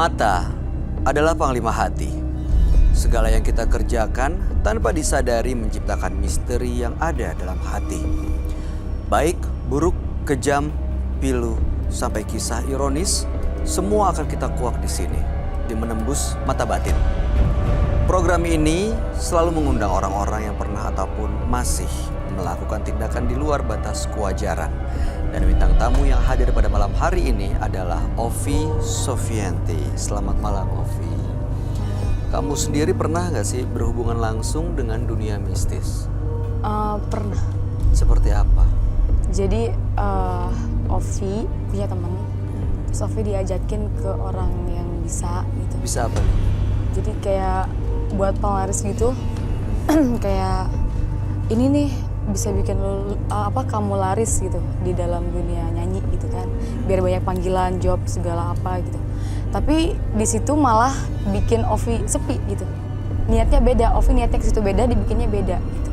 Mata adalah panglima hati. Segala yang kita kerjakan tanpa disadari menciptakan misteri yang ada dalam hati. Baik, buruk, kejam, pilu, sampai kisah ironis, semua akan kita kuak di sini, di Menembus Mata Batin. Program ini selalu mengundang orang-orang yang pernah ataupun masih melakukan tindakan di luar batas kewajaran. Dan bintang tamu yang hadir pada malam hari ini adalah Ovi Sofianti. Selamat malam, Ovi. Kamu sendiri pernah nggak sih berhubungan langsung dengan dunia mistis? Pernah. Seperti apa? Jadi Ovi punya teman. Terus Ovi diajakin ke orang yang bisa gitu. Bisa apa nih? Jadi kayak buat penglaris gitu. Kayak ini nih bisa bikin kamu laris gitu di dalam dunia nyanyi gitu kan. Biar banyak panggilan, job segala apa gitu. Tapi di situ malah bikin Ovi sepi gitu. Niatnya beda, Ovi niatnya ke situ beda, dibikinnya beda gitu.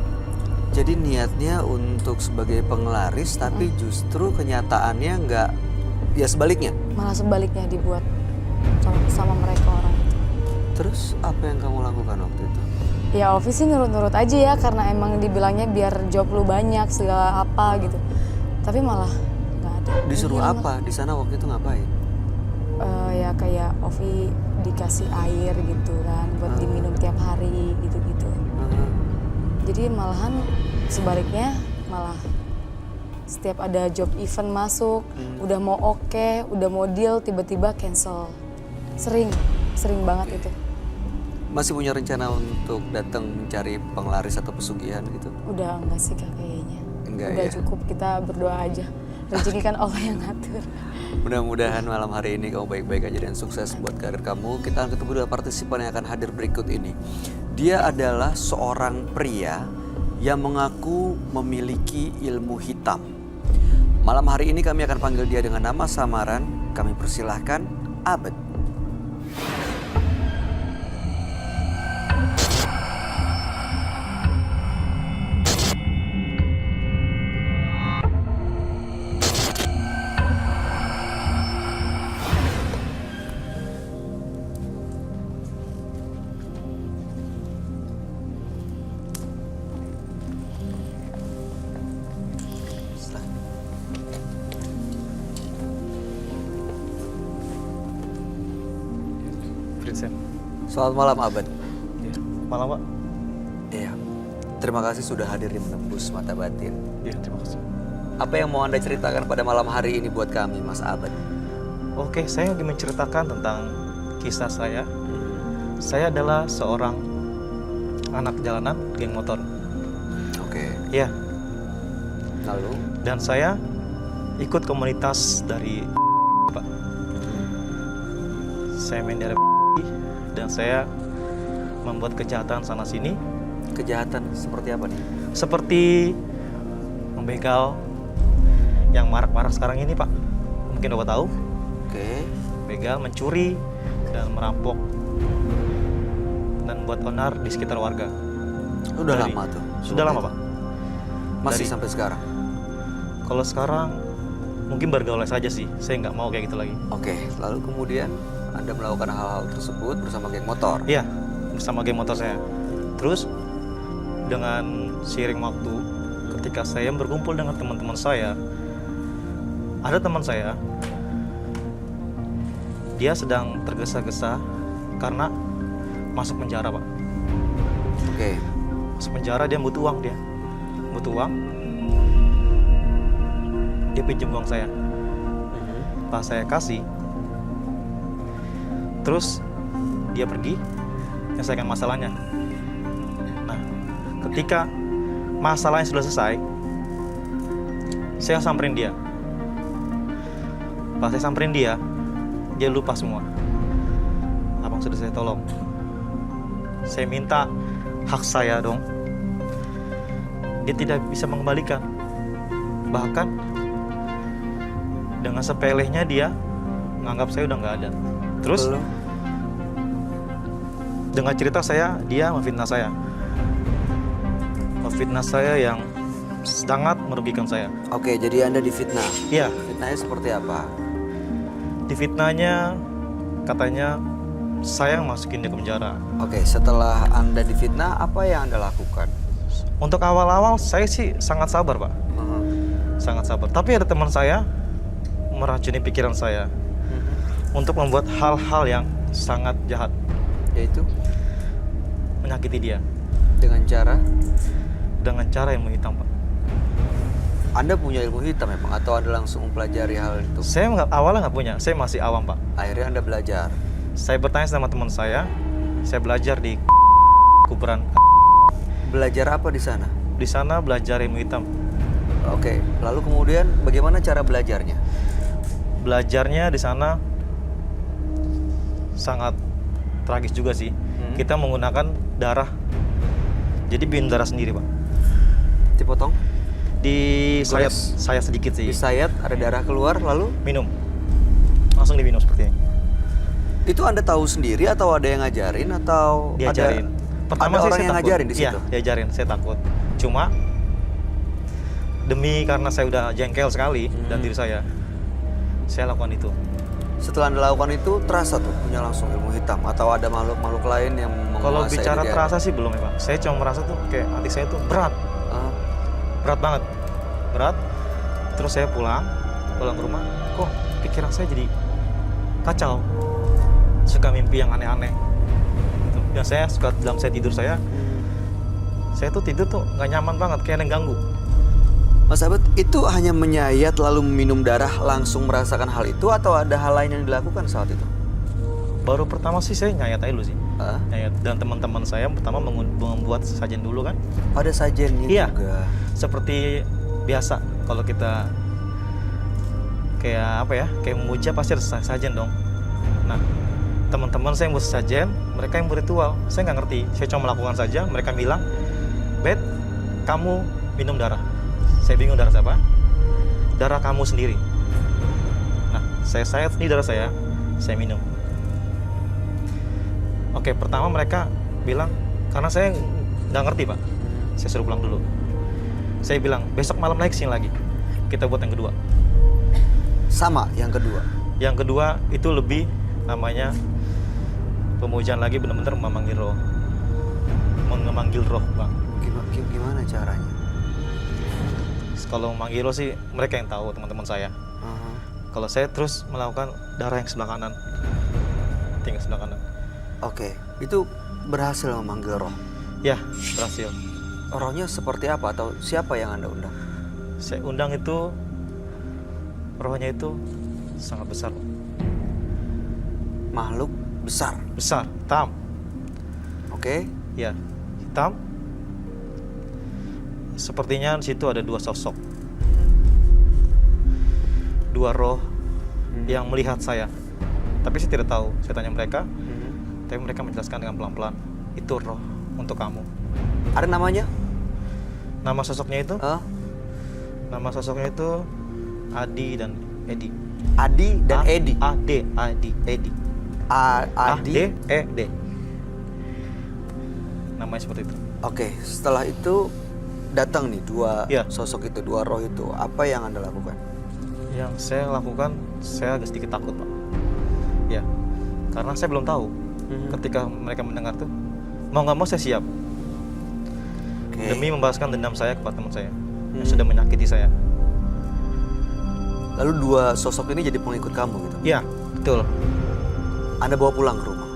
Jadi niatnya untuk sebagai penglaris, tapi justru kenyataannya nggak, ya sebaliknya. Malah sebaliknya dibuat sama mereka orang itu. Terus apa yang kamu lakukan waktu itu? Ya Ovi sih nurut-nurut aja ya, karena emang dibilangnya biar job lu banyak segala apa gitu. Tapi malah nggak ada. Disuruh apa? Di sana waktu itu ngapain? Ya kayak Ovi dikasih air gitu kan, buat diminum tiap hari gitu-gitu. Jadi malahan sebaliknya, malah setiap ada job event masuk, udah mau oke, udah mau deal, tiba-tiba cancel. Sering banget itu. Masih punya rencana untuk datang mencari penglaris atau pesugihan gitu? Udah enggak sih Kak kayaknya. Enggak udah ya? Cukup kita berdoa aja. Rezeki kan Allah yang ngatur. Mudah-mudahan malam hari ini kamu baik-baik aja dan sukses buat karir kamu. Kita akan ketemu dengan partisipan yang akan hadir berikut ini. Dia adalah seorang pria yang mengaku memiliki ilmu hitam. Malam hari ini kami akan panggil dia dengan nama samaran. Kami persilahkan Abed. Selamat malam, Abed. Ya, malam, Pak. Iya. Terima kasih sudah hadir di Menembus Mata Batin. Iya, terima kasih. Apa yang mau Anda ceritakan pada malam hari ini buat kami, Mas Abed? Oke, saya ingin menceritakan tentang kisah saya. Saya adalah seorang anak jalanan geng motor. Oke. Ya, Lalu? dan saya ikut komunitas dari Pak. Saya main dari dan saya membuat kejahatan sana sini. Kejahatan seperti apa nih? Seperti membegal yang marak-marak sekarang ini, Pak. Mungkin Bapak tahu. Oke. Begal, mencuri, dan merampok. Dan buat onar di sekitar warga. Udah lama tuh? Sudah lama, Pak. Masih Dari- sampai sekarang? Kalau sekarang mungkin bergaul saja sih. Saya nggak mau kayak gitu lagi. Oke, lalu kemudian Anda melakukan hal-hal tersebut bersama geng motor? Iya, bersama geng motor saya. Terus dengan seiring waktu, ketika saya berkumpul dengan teman-teman saya, ada teman saya, dia sedang tergesa-gesa karena masuk penjara, Pak. Oke. Masuk penjara, dia butuh uang, butuh uang. Dia pinjam uang saya. Pas saya kasih, terus dia pergi, menyelesaikan masalahnya. Nah, ketika masalahnya sudah selesai, saya samperin dia. Pas saya samperin dia lupa semua. Abang sudah saya tolong. Saya minta hak saya dong. Dia tidak bisa mengembalikan. Bahkan dengan sepelehnya dia menganggap saya udah nggak ada. Terus Lalu? dengan cerita saya, dia memfitnah saya. Memfitnah saya yang sangat merugikan saya. Oke, jadi Anda difitnah. Iya, Fitnahnya seperti apa? difitnahnya katanya saya yang masukin dia ke penjara. Oke, setelah Anda difitnah, apa yang Anda lakukan? Untuk awal-awal saya sih sangat sabar, Pak. Sangat sabar. Tapi ada teman saya meracuni pikiran saya untuk membuat hal-hal yang sangat jahat, Yaitu menyakiti dia dengan cara ilmu hitam, Pak. Anda punya ilmu hitam memang atau Anda langsung mempelajari hal itu? Saya awalnya nggak punya, saya masih awam, Pak. Akhirnya Anda belajar. Saya bertanya sama teman saya belajar di kuburan. Belajar apa di sana? Di sana belajar ilmu hitam. Oke, lalu kemudian bagaimana cara belajarnya? Belajarnya di sana sangat tragis juga sih. Kita menggunakan darah. Jadi bikin darah sendiri, Pak. Dipotong, Di sayat Gores. sedikit sih. disayat, ada darah keluar, lalu Minum. Langsung diminum seperti ini. itu Anda tahu sendiri atau ada yang ngajarin atau Diajarin. ada sih orang saya yang takut. ngajarin di situ? Iya, diajarin. Saya takut. Cuma demi karena saya udah jengkel sekali dan diri saya lakukan itu. Setelah Anda lakukan itu, terasa tuh punya langsung ilmu hitam atau ada makhluk-makhluk lain yang Kalau menguasai bicara diri Anda? terasa sih belum ya, Pak. Saya cuma merasa tuh kayak hati saya tuh berat. Ah, Berat banget. Berat. Terus saya pulang ke rumah, kok pikiran saya jadi kacau. Suka mimpi yang aneh-aneh. Gitu. Dan saya suka dalam saya tidur saya tuh tidur tuh nggak nyaman banget, kayak ada yang ganggu. Mas Abed, itu hanya menyayat lalu minum darah langsung merasakan hal itu atau ada hal lain yang dilakukan saat itu? Baru pertama sih saya nyayat aja dulu sih. Ah, Nyayat. Dan teman-teman saya pertama membuat sajen dulu kan. ada sajennya Iya. juga. Seperti biasa kalau kita kayak apa ya, kayak memuja pasti ada sajen dong. Nah, teman-teman saya yang buat sajen, mereka yang berritual. Saya nggak ngerti, saya cuma melakukan saja. Mereka bilang, Bet, kamu minum darah. Saya bingung darah siapa? Darah kamu sendiri. Nah, saya sayat ini darah saya minum. Oke, pertama mereka bilang, karena saya nggak ngerti, Pak. Saya suruh pulang dulu. Saya bilang, besok malam lagi kesini lagi. Kita buat yang kedua. Sama yang kedua. Yang kedua itu lebih namanya pemujaan lagi, benar-benar memanggil roh. Memanggil roh, Bang. Gimana caranya? Kalau memanggil roh sih mereka yang tahu, teman-teman saya. Aha. Kalau saya terus melakukan darah yang sebelah kanan. Tinggal sebelah kanan. Oke, itu berhasil memanggil roh. Ya, berhasil. Rohnya seperti apa atau siapa yang Anda undang? Saya undang itu, rohnya itu sangat besar. Makhluk besar. Besar, hitam. Oke. Ya, hitam. Sepertinya di situ ada dua sosok. Dua roh yang melihat saya. Tapi saya tidak tahu. Saya tanya mereka, tapi mereka menjelaskan dengan pelan-pelan. Itu roh untuk kamu. Ada namanya? Nama sosoknya itu? Ah, Nama sosoknya itu Adi dan Edi. Adi dan Edi. Adi, Edi. Adi. A-D-E-D. Namanya seperti itu. Oke, setelah itu datang nih dua Iya. sosok itu, dua roh itu. Apa yang Anda lakukan? Yang saya lakukan, saya agak sedikit takut, Pak. Ya, karena saya belum tahu. Ketika mereka mendengar tuh, mau nggak mau saya siap. Oke. Demi membalaskan dendam saya kepada teman saya yang sudah menyakiti saya. Lalu dua sosok ini jadi pengikut kamu gitu. Iya, betul. Anda bawa pulang ke rumah.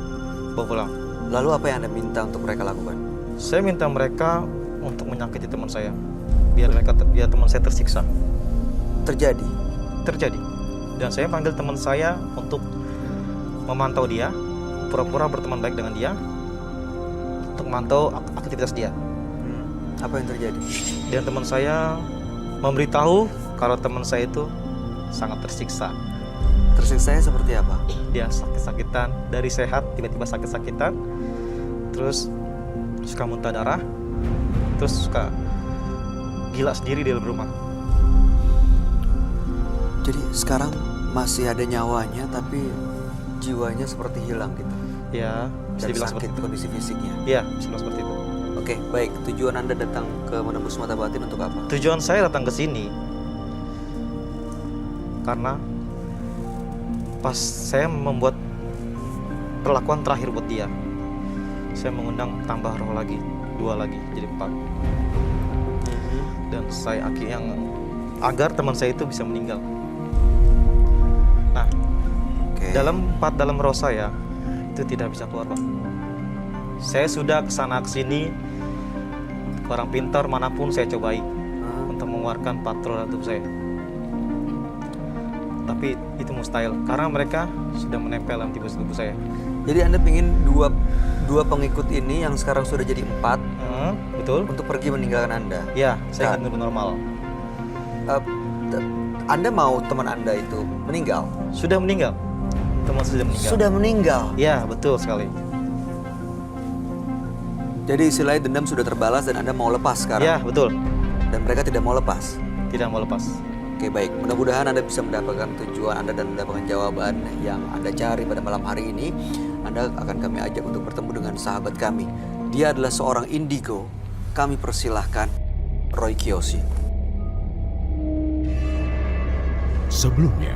Bawa pulang. Lalu apa yang Anda minta untuk mereka lakukan? Saya minta mereka untuk menyakiti teman saya, biar teman saya tersiksa. Terjadi. Dan saya panggil teman saya untuk memantau dia, pura-pura berteman baik dengan dia, untuk memantau aktivitas dia. Apa yang terjadi? Dan teman saya memberitahu kalau teman saya itu sangat tersiksa. Tersiksanya seperti apa? Dia sakit-sakitan, dari sehat tiba-tiba sakit-sakitan, terus suka muntah darah, terus suka gila sendiri di dalam rumah. Jadi sekarang masih ada nyawanya tapi jiwanya seperti hilang gitu. Ya, bisa Dan dibilang sakit seperti itu. kondisi fisiknya. Ya, bisa dibilang seperti itu. Oke, baik. Tujuan Anda datang ke Menembus Mata Batin untuk apa? Tujuan saya datang ke sini karena pas saya membuat perlakuan terakhir buat dia. Saya mengundang tambah roh lagi, 2 lagi, jadi 4. Dan saya yang agar teman saya itu bisa meninggal. Nah, Oke. dalam roh saya itu tidak bisa keluar, Pak. Saya sudah kesana kesini, orang pintar manapun saya cobai untuk mengeluarkan 4 roh dalam tubuh saya. Tapi itu mustahil karena mereka sudah menempel dalam tubuh saya. Jadi Anda ingin dua pengikut ini yang sekarang sudah jadi 4 Betul? untuk pergi meninggalkan Anda. Ya, saya ingin normal. Anda mau teman Anda itu meninggal? Sudah meninggal. Teman sudah meninggal. Sudah meninggal. Ya, betul sekali. Jadi istilahnya dendam sudah terbalas dan Anda mau lepas sekarang. Ya, betul. Dan mereka tidak mau lepas. Tidak mau lepas. Oke, baik. Mudah-mudahan Anda bisa mendapatkan tujuan Anda dan mendapatkan jawaban yang Anda cari pada malam hari ini. Anda akan kami ajak untuk bertemu dengan sahabat kami. Dia adalah seorang indigo. Kami persilahkan Roy Kiyoshi. Sebelumnya,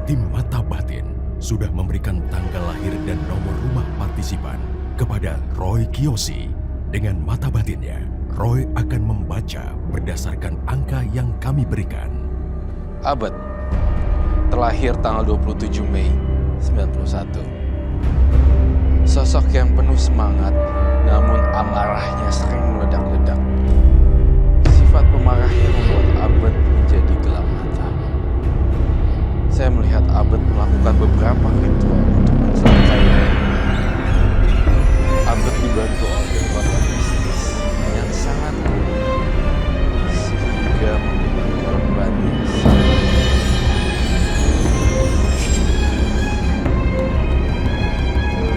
tim Mata Batin sudah memberikan tanggal lahir dan nomor rumah partisipan kepada Roy Kiyoshi. Dengan mata batinnya, Roy akan membaca berdasarkan angka yang kami berikan. Abed, terlahir tanggal 27 Mei 91. Sosok yang penuh semangat, namun amarahnya sering meledak-ledak. Sifat pemarahnya membuat Abed menjadi gelap mata. Saya melihat Abed melakukan beberapa ritual untuk mencelakai Abed dibantu oleh kekuatan mistis yang sangat kuat, sehingga membuat korbannya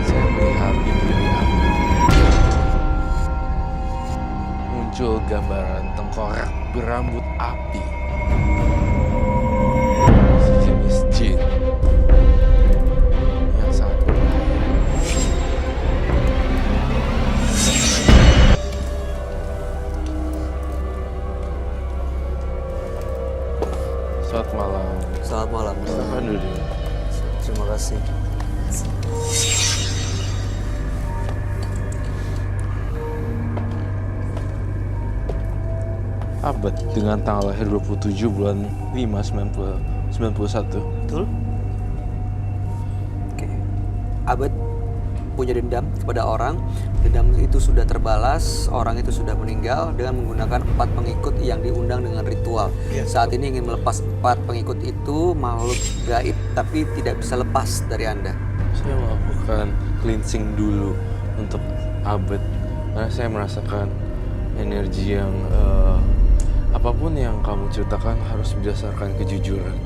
saya melihat di diri Abed muncul gambaran tengkorak berambut api, sejenis jin yang sangat berbahaya. Selamat malam. Selamat malam. Silakan duduk. Terima kasih. Abed dengan tanggal lahir 27 bulan 5 91. Betul? Oke. Abed punya dendam kepada orang. Dendam itu sudah terbalas, orang itu sudah meninggal dengan menggunakan 4 pengikut yang diundang dengan ritual. Iya. Saat ini ingin melepas 4 pengikut itu, makhluk gaib, tapi tidak bisa lepas dari Anda. Saya melakukan cleansing dulu untuk Abed karena saya merasakan energi yang apapun yang kamu ceritakan harus berdasarkan kejujuran.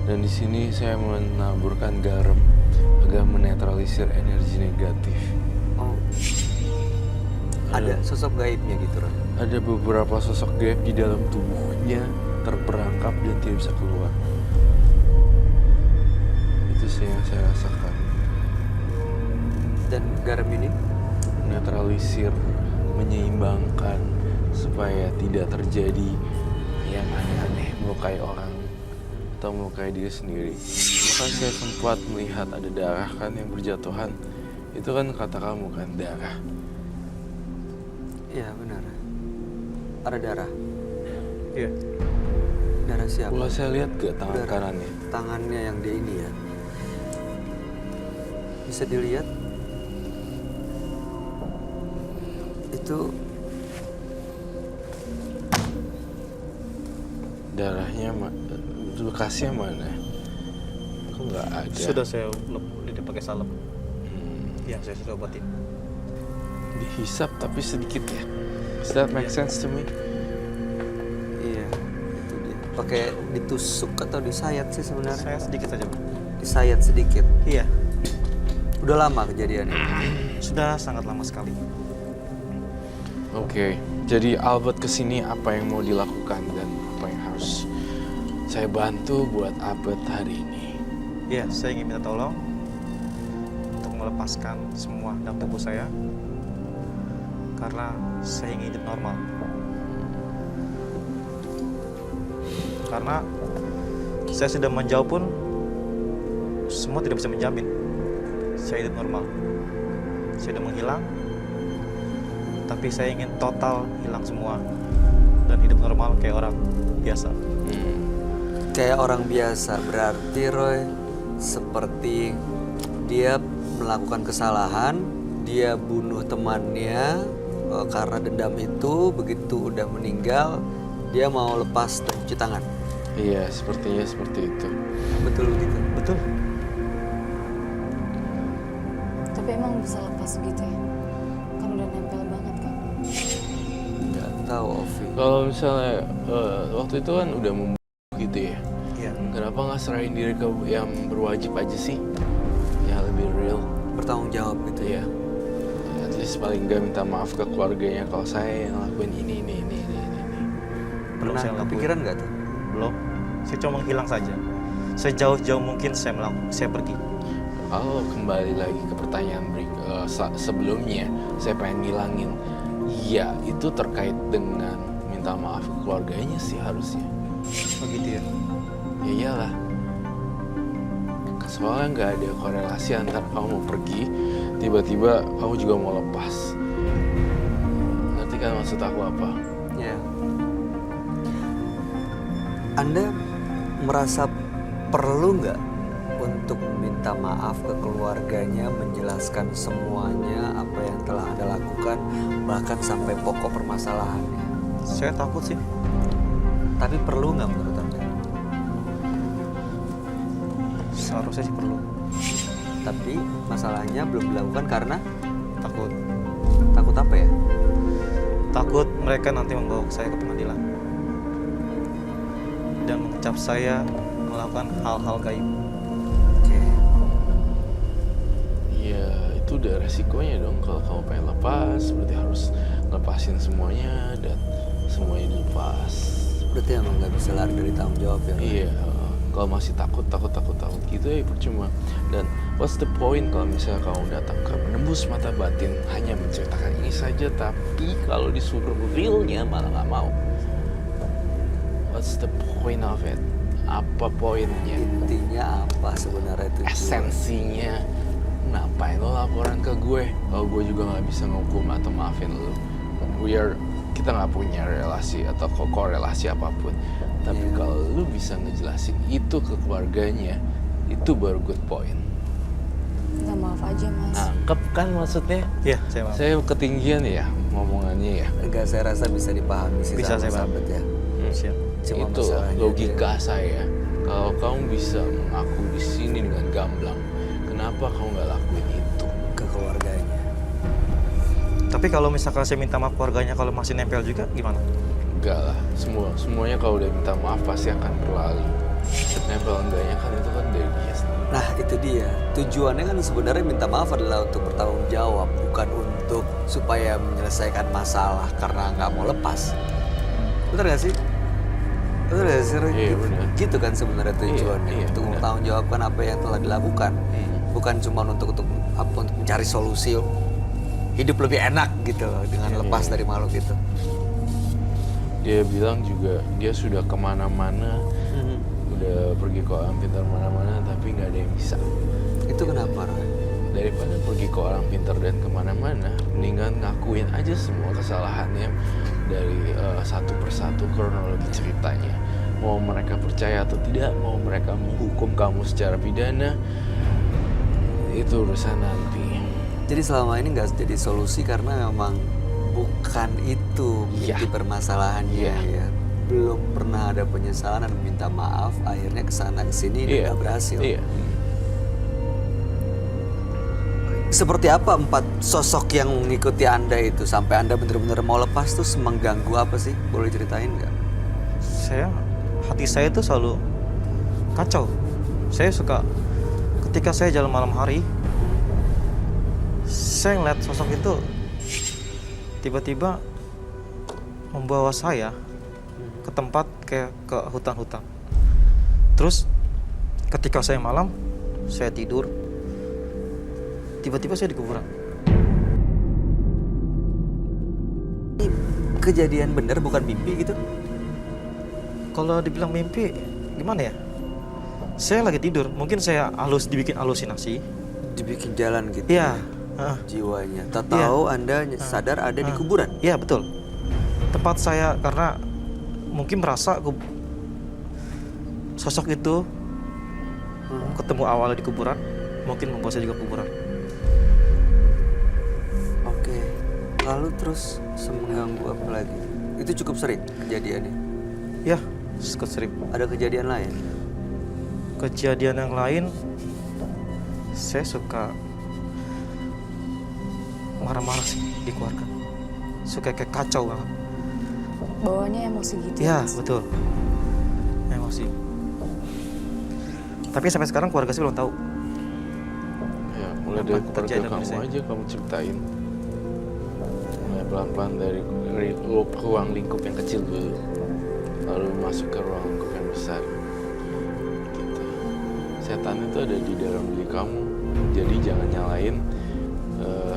Dan di sini saya menaburkan garam agar menetralisir energi negatif. Oh. Ada sosok gaibnya gitu, Ron. Ada beberapa sosok gaib di dalam tubuhnya terperangkap dan tidak bisa keluar. Itu sih yang saya rasakan. Dan garam ini Netralisir, menyeimbangkan supaya tidak terjadi yang aneh-aneh melukai orang atau melukai diri sendiri. Bahkan saya sempat melihat ada darah kan yang berjatuhan. Itu kan kata kamu kan, darah. iya benar. Ada darah. Iya. Darah siapa? Boleh saya lihat gak tangan Darah. kanannya? Tangannya yang dia ini ya. Bisa dilihat. Itu Darahnya, bekasnya mana? Kok nggak ada? Sudah saya udah pakai salep. Ya, saya sudah obatin. Dihisap tapi sedikit ya. Does that make sense to me? iya, itu dia. Pakai ditusuk atau disayat sih sebenarnya? Saya sedikit saja, Pak. Disayat sedikit. Iya, Udah lama kejadiannya. sudah sangat lama sekali. Oke, jadi Albert kesini apa yang mau dilakukan dan apa yang harus saya bantu buat Albert hari ini? Iya, saya ingin minta tolong untuk melepaskan semua dalam tubuh saya karena saya ingin hidup normal. Karena saya sudah menjauh pun semua tidak bisa menjamin saya hidup normal. saya udah menghilang. Tapi saya ingin total hilang semua dan hidup normal kayak orang biasa. Kayak orang biasa, berarti Roy seperti dia melakukan kesalahan, dia bunuh temannya karena dendam itu, begitu udah meninggal, dia mau lepas dan cuci tangan. Iya, sepertinya seperti itu. Betul gitu? Betul. Tapi emang bisa lepas gitu ya? Kan udah nempel banget kan? Nggak tahu, Ovi. Kalau misalnya waktu itu kan udah membunuh gitu ya. Iya. Kenapa nggak serahin diri ke yang berwajib aja sih? Yang lebih real. Bertanggung jawab gitu ya? Iya. At least paling nggak minta maaf ke keluarganya kalau saya yang lakuin ini. Belum Pernah saya lakuin. kepikiran nggak tuh? Belum. Saya cuma menghilang saja. Sejauh-jauh mungkin saya pergi. Kalau kembali lagi ke pertanyaan sebelumnya, saya pengen ngilangin. Iya, itu terkait dengan minta maaf ke keluarganya sih harusnya. Oh gitu ya? Ya iyalah. Soalnya nggak ada korelasi antara kamu mau pergi, tiba-tiba kamu juga mau lepas. Ngerti kan maksud aku apa? Ya. Anda merasa perlu nggak untuk minta maaf ke keluarganya, menjelaskan semuanya apa yang telah Anda lakukan, bahkan sampai pokok permasalahannya? Saya takut sih. Tapi perlu nggak menurut Anda? Seharusnya sih perlu. Tapi masalahnya belum dilakukan karena Takut. takut apa ya? Takut mereka nanti membawa saya ke pengadilan dan mengecap saya melakukan hal-hal gaib. Oke. Ya itu udah resikonya dong. Kalau kamu pengen lepas, berarti harus lepasin semuanya dan semuanya dilepas. Berarti emang nggak bisa lari dari tanggung jawab ya? Iya, kalau masih takut gitu ya percuma. Dan what's the point kalau misalnya kamu datang ke menembus mata batin hanya menceritakan ini saja, tapi kalau disuruh realnya malah nggak mau. What's the point of it? Apa poinnya? Intinya apa sebenarnya itu? Esensinya ngapain lo laporan ke gue? Kalau gue juga nggak bisa ngukum atau maafin lo. Kita nggak punya relasi atau korelasi apapun. Tapi kalau lu bisa ngejelasin itu ke keluarganya, itu baru good point. Minta maaf aja mas. Nangkep kan maksudnya? Iya, saya maaf. Saya ketinggian ya ngomongannya ya. Enggak, saya rasa bisa dipahami sih Bisa, sama saya paham. sahabat ya. Siap. Cuma Itu masalahnya logika saya. Kalau kamu bisa mengaku di sini dengan gamblang, kenapa kamu nggak lakuin itu? ke keluarganya. Tapi kalau misalkan saya minta maaf keluarganya kalau masih nempel juga gimana? Enggak lah, semuanya kalau udah minta maaf pasti akan berlalu. Nempel enggaknya kan itu kan dari dia sendiri. Nah itu dia, tujuannya kan sebenarnya minta maaf adalah untuk bertanggung jawab, bukan untuk supaya menyelesaikan masalah karena nggak mau lepas. Betul gak sih? Betul gak sih? Iya, Gitu- benar. Gitu kan sebenarnya tujuannya, iya, untuk benar. bertanggung jawabkan apa yang telah dilakukan. Bukan cuma untuk mencari solusi hidup lebih enak gitu loh, dengan lepas dari makhluk itu. Dia bilang juga dia sudah kemana-mana, udah pergi ke orang pintar mana-mana, tapi nggak ada yang bisa. Itu kenapa, Roy? Daripada pergi ke orang pintar dan kemana-mana, mendingan ngakuin aja semua kesalahannya dari satu persatu kronologi ceritanya. Mau mereka percaya atau tidak, mau mereka menghukum kamu secara pidana, itu urusan nanti. Jadi selama ini nggak jadi solusi karena memang bukan itu inti Iya. permasalahannya Iya. ya. Belum pernah ada penyesalan dan minta maaf, akhirnya kesana kesini dan nggak berhasil. Iya. Seperti apa 4 sosok yang mengikuti Anda itu sampai Anda benar-benar mau lepas tuh mengganggu apa sih? Boleh ceritain nggak? Hati saya tuh selalu kacau. Saya suka ketika saya jalan malam hari, saya ngeliat sosok itu tiba-tiba membawa saya ke tempat kayak ke hutan-hutan. Terus ketika saya malam, saya tidur, tiba-tiba saya di kuburan. Ini kejadian bener bukan mimpi gitu? Kalau dibilang mimpi, gimana ya? Saya lagi tidur, mungkin saya dibikin halusinasi. Dibikin jalan gitu. Iya, Ah. jiwanya. Tak tahu Anda sadar ada di kuburan. Iya betul. Tempat saya karena mungkin merasa sosok itu ketemu awalnya di kuburan, mungkin membawa saya juga kuburan. Oke. Lalu terus mengganggu apa lagi? Itu cukup sering kejadiannya. Ya, sering. Ada kejadian lain? Kejadian yang lain, saya suka marah-marah sih di keluarga. Suka kayak kacau banget. Bawanya emosi gitu Ya, Mas? betul. Emosi. Tapi sampai sekarang keluarga saya belum tahu. Ya, mulai dari Apa keluarga terjadi dalam kamu diri saya? aja kamu ceritain. Mulai pelan-pelan dari ruang lingkup yang kecil dulu, lalu masuk ke ruang lingkup yang besar. Gitu. Setan itu ada di dalam diri kamu, jadi jangan nyalain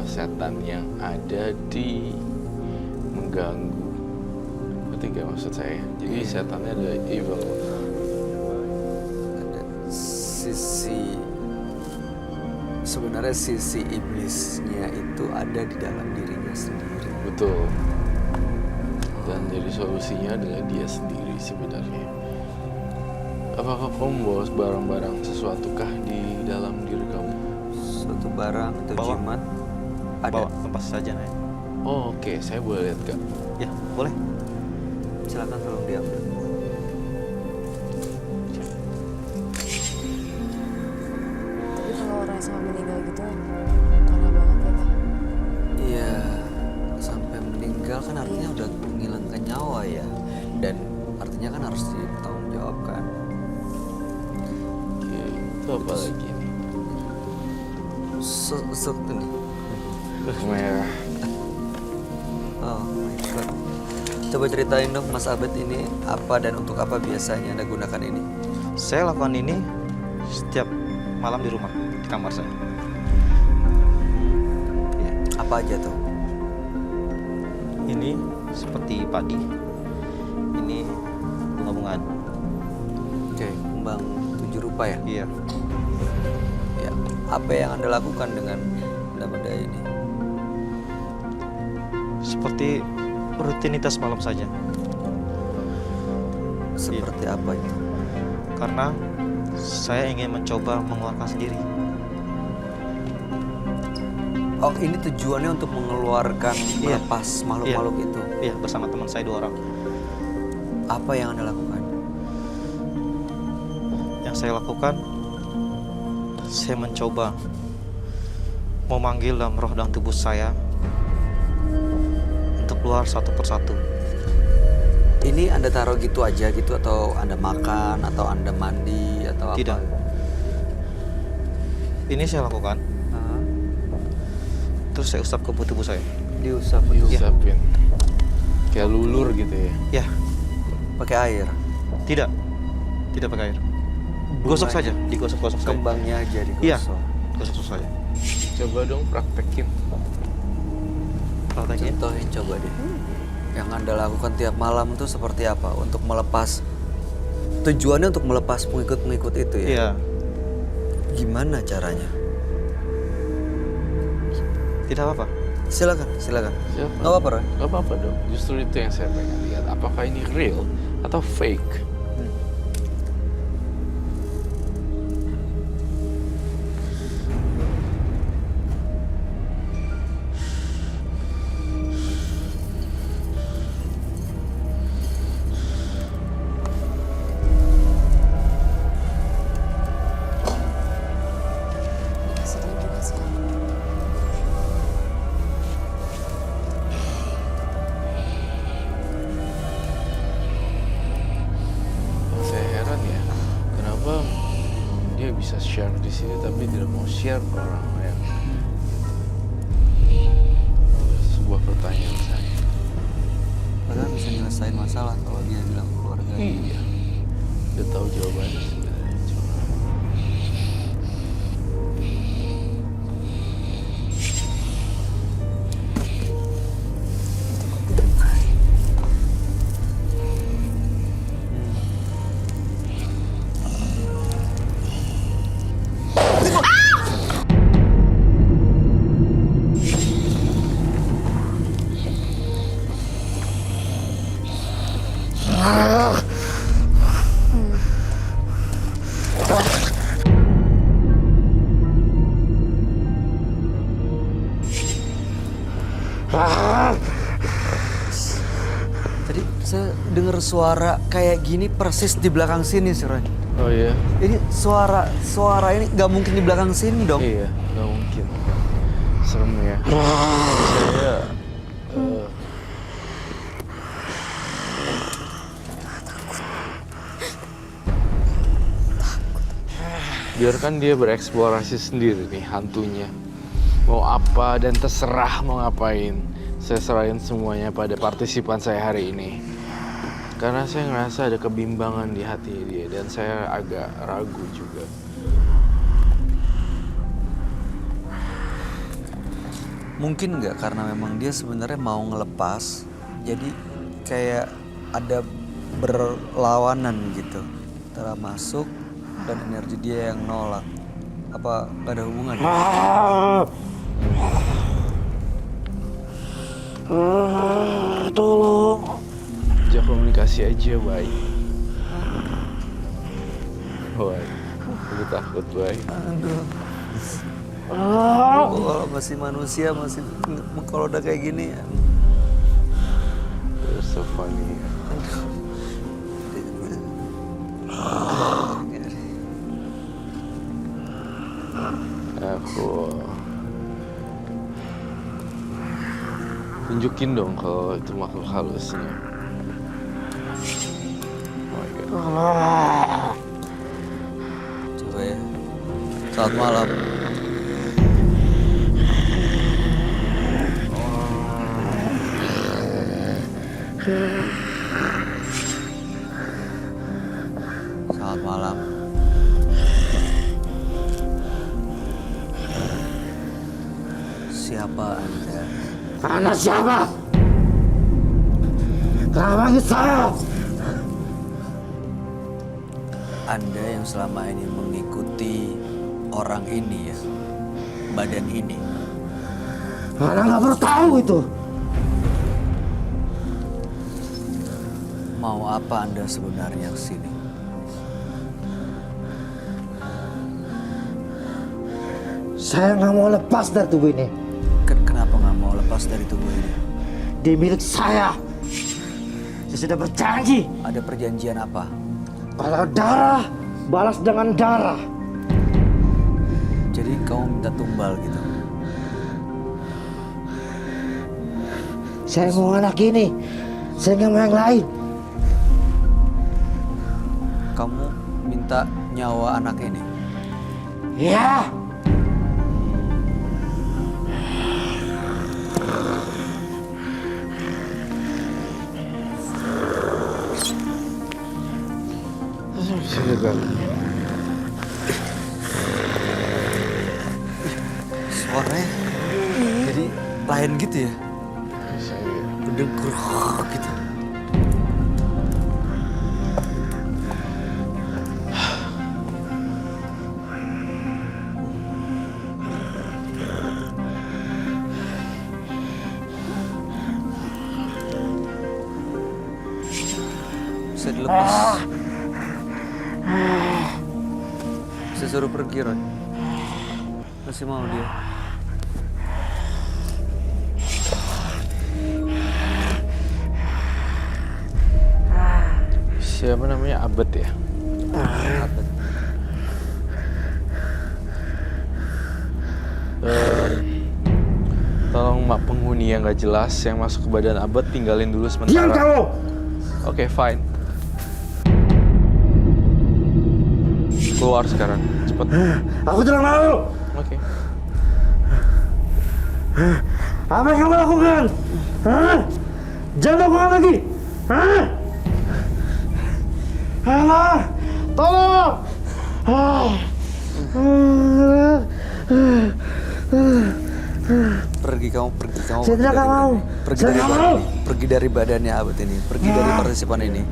setan yang ada di mengganggu. Ngerti gak maksud saya? Jadi setannya ada evil. Ada sebenarnya sisi iblisnya itu ada di dalam dirinya sendiri. Betul. Dan jadi solusinya adalah dia sendiri sebenarnya. Apakah kamu membawa barang-barang sesuatukah di dalam diri kamu? Suatu barang atau Bawa. jimat ada. Bawa lepas saja Nay. Oh, oke, saya boleh lihat gak? Ya, boleh. Silakan tolong diambil. Tapi kalau orang sampai meninggal gitu parah banget ya Kak. Iya, sampai meninggal kan artinya udah menghilangkan nyawa ya. Dan artinya kan harus dipertanggungjawabkan. Oke, itu apa lagi nih? Ini. Merah. Oh my God. Coba ceritain dong Mas Abed, ini apa dan untuk apa biasanya Anda gunakan ini? Saya lakukan ini setiap malam di rumah, di kamar saya. Ya. Apa aja tuh? Ini seperti padi. Ini bunga-bungaan. Oke, kembang 7 rupa ya? Iya. Ya. Apa yang Anda lakukan dengan benda-benda ini? Seperti rutinitas malam saja. Seperti apa itu? Karena saya ingin mencoba mengeluarkan sendiri. Oh, ini tujuannya untuk mengeluarkan, Iya. melepas makhluk-makhluk itu. Iya, bersama teman saya 2 orang. Apa yang Anda lakukan? Yang saya lakukan, saya mencoba memanggil dalam roh dan tubuh saya untuk keluar satu persatu. Ini Anda taruh gitu aja gitu, atau Anda makan, atau Anda mandi, atau Tidak. apa? Ini saya lakukan, Ah, terus saya usap ke tubuh saya. diusap betul. Diusapin. Kayak lulur gitu ya. Ya, Pakai air. tidak pakai air. Gosok saja, digosok-gosok saja. Kembangnya aja Iya, digosok. gosok saja. Coba dong praktekin. Prakteknya. Contohin coba deh. Yang Anda lakukan tiap malam tuh seperti apa? Untuk melepas, tujuannya untuk melepas pengikut-pengikut itu ya? Iya, Gimana caranya? tidak apa-apa. Silakan. Siapa? Nggak apa-apa, Roy. Gak apa-apa dong. Justru itu yang saya pengen lihat. Apakah ini real atau fake? Sedih juga sih. Saya heran ya, kenapa dia bisa share di sini tapi tidak mau share ke orang lain. Sebuah pertanyaan saya. Padahal bisa nyelesain masalah kalau dia bilang ke keluarga. Iya, udah tahu jawabannya sebenarnya. Cuma denger suara kayak gini persis di belakang sini sih, Roy. Oh iya? Ini suara ini nggak mungkin di belakang sini dong. Iya, nggak mungkin. Serem ya. Saya biarkan dia bereksplorasi sendiri nih hantunya. Mau apa dan terserah mau ngapain. Saya serahin semuanya pada partisipan saya hari ini. Karena saya ngerasa ada kebimbangan di hati dia dan saya agak ragu juga. Mungkin nggak karena memang dia sebenarnya mau ngelepas, jadi kayak ada berlawanan gitu antara masuk dan energi dia yang nolak. Apa nggak ada hubungan? Tolong. Ajak komunikasi aja, baik. Baik. Aku takut, baik. Aduh. Kalau masih manusia masih kalau udah kayak gini ya. You're so funny. Aku tunjukin dong kalau itu makhluk halusnya. Oh my God. Coba ya. Selamat malam. Selamat malam. Siapa Anda? Anak siapa? Kenapa panggil saya? Anda yang selama ini mengikuti orang ini ya, badan ini. Anak nggak perlu tahu itu. Mau apa Anda sebenarnya kesini? Saya nggak mau lepas dari tubuh ini. Kenapa nggak mau lepas dari tubuh ini? Dia milik saya. Saya sudah berjanji. Ada perjanjian apa? Kalau darah, balas dengan darah. Jadi kamu minta tumbal gitu? Saya mau anak ini. Saya nggak mau yang lain. Kamu minta nyawa anak ini? Ya. Suaranya jadi lain gitu ya? Berdegur gitu. Bisa dilepas. Saya suruh pergi, Roy. Masih mau dia. Siapa namanya? Abed ya? Abed. Tolong mak penghuni yang gak jelas yang masuk ke badan Abed tinggalin dulu sementara. Diam kamu. Oke, fine. Keluar sekarang, cepet. Aku tidak mau. Oke. Apa yang kamu lakukan? Hah? Jangan lakukan lagi. Hah? Allah, tolong. Pergi kamu, pergi kamu. Saya tidak mau. Pergi Saya dari nggak badan mau. ini. Pergi dari badannya Abed ini. Pergi dari partisipan ini.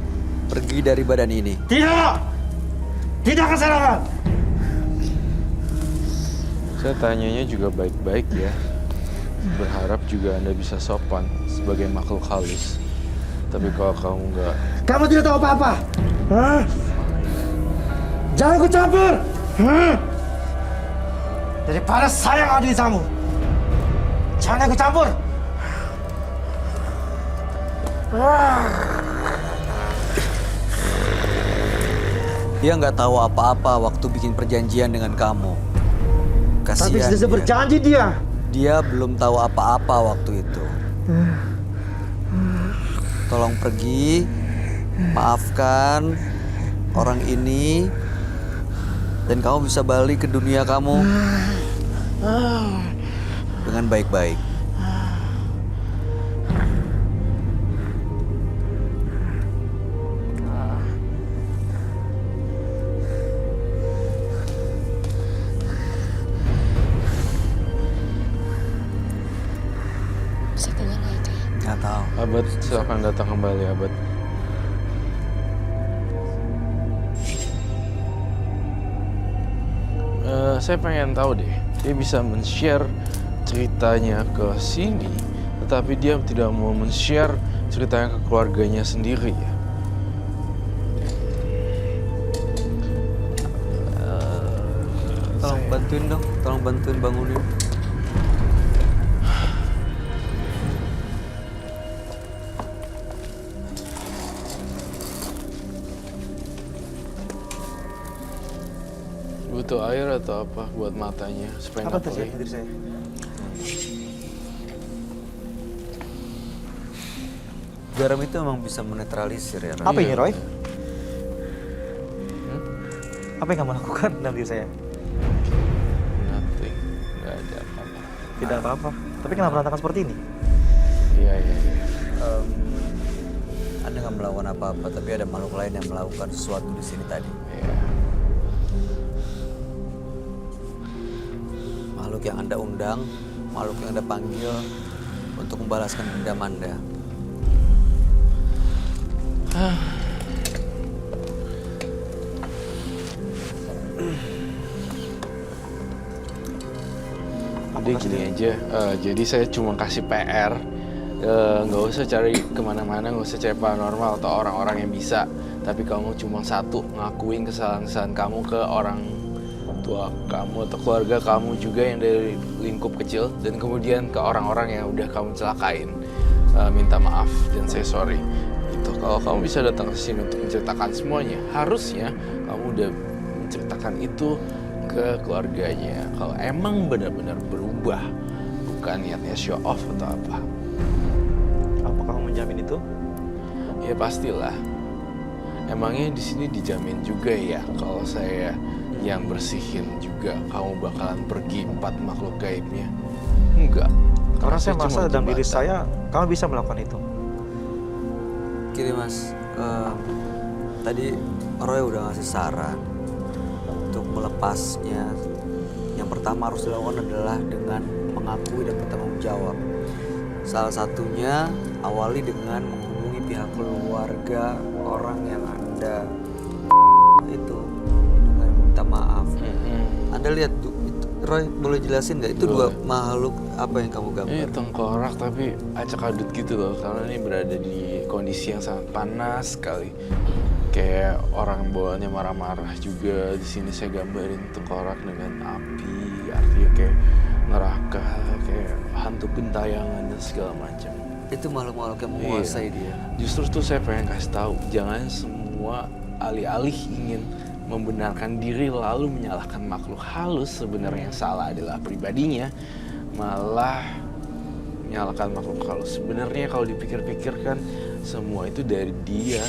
Pergi dari badan ini. Tidak. Tidak akan saya lakukan. Saya tanyanya juga baik-baik ya. Berharap juga Anda bisa sopan sebagai makhluk halus. Tapi kalau kamu nggak... Kamu tidak tahu apa-apa. Hah? Jangan ikut campur. Hah? Daripada saya yang adili kamu. Jangan ikut campur. Dia nggak tahu apa-apa waktu bikin perjanjian dengan kamu. Tapi Kasihan sudah dia. berjanji dia. Dia belum tahu apa-apa waktu itu. Tolong pergi, maafkan orang ini, dan kamu bisa balik ke dunia kamu dengan baik-baik. Bisa tinggal nggak itu ya? Nggak tahu. Abad silakan datang kembali, Abad. Saya pengen tahu deh, dia bisa men-share ceritanya ke sini, tetapi dia tidak mau men-share ceritanya ke keluarganya sendiri ya. Tolong bantuin dong, tolong bantuin bangunin. Butuh air atau apa buat matanya supaya Apa nggak terjadi perih. diri saya? Garam itu memang bisa menetralisir ya, Ran. Apa ini, Iya. Roy? Apa yang kamu lakukan dalam diri saya? Nothing, nggak ada apa-apa. Tidak apa-apa. Tapi kenapa berantakan seperti ini? Iya. Anda nggak melakukan apa-apa, tapi ada makhluk lain yang melakukan sesuatu di sini tadi. Iya. Makhluk yang Anda undang, makhluk yang Anda panggil untuk membalaskan dendam Anda. Udah gini aja, jadi saya cuma kasih PR, nggak usah cari kemana-mana, nggak usah cari paranormal atau orang-orang yang bisa. Tapi kamu cuma satu, ngakuin kesalahan-kesalahan kamu ke orang tua kamu atau keluarga kamu juga yang dari lingkup kecil. Dan kemudian ke orang-orang yang udah kamu celakain, minta maaf dan say sorry. Itu kalau kamu bisa datang ke sini untuk menceritakan semuanya, harusnya kamu udah menceritakan itu ke keluarganya. Kalau emang benar-benar berubah, bukan niatnya show off atau apa. Apakah kamu menjamin itu? Ya pastilah. Emangnya di sini dijamin juga ya kalau saya yang bersihin juga kamu bakalan pergi 4 makhluk gaibnya? Enggak. Karena saya cuma merasa dalam diri jembatan. saya, kamu bisa melakukan itu. Gini Mas, tadi Roy udah ngasih saran untuk melepasnya. Yang pertama harus dilakukan adalah dengan mengakui dan bertanggung jawab. Salah satunya awali dengan menghubungi pihak keluarga orang yang Anda itu dengan minta maaf. Anda lihat tuh, itu, Roy boleh jelasin nggak itu dua makhluk apa yang kamu gambar? Ini tengkorak tapi acak adut gitu loh, karena ini berada di kondisi yang sangat panas sekali. Kayak orang bawaannya marah-marah juga. Di sini saya gambarin tengkorak dengan api, artinya kayak neraka, kayak hantu gentayangan dan segala macam. Itu makhluk-makhluk yang menguasai dia. Justru tuh saya pengen kasih tahu, jangan semua alih-alih ingin membenarkan diri lalu menyalahkan makhluk halus. Sebenarnya yang salah adalah pribadinya, malah menyalahkan makhluk halus. Sebenarnya kalau dipikir-pikir kan semua itu dari dia,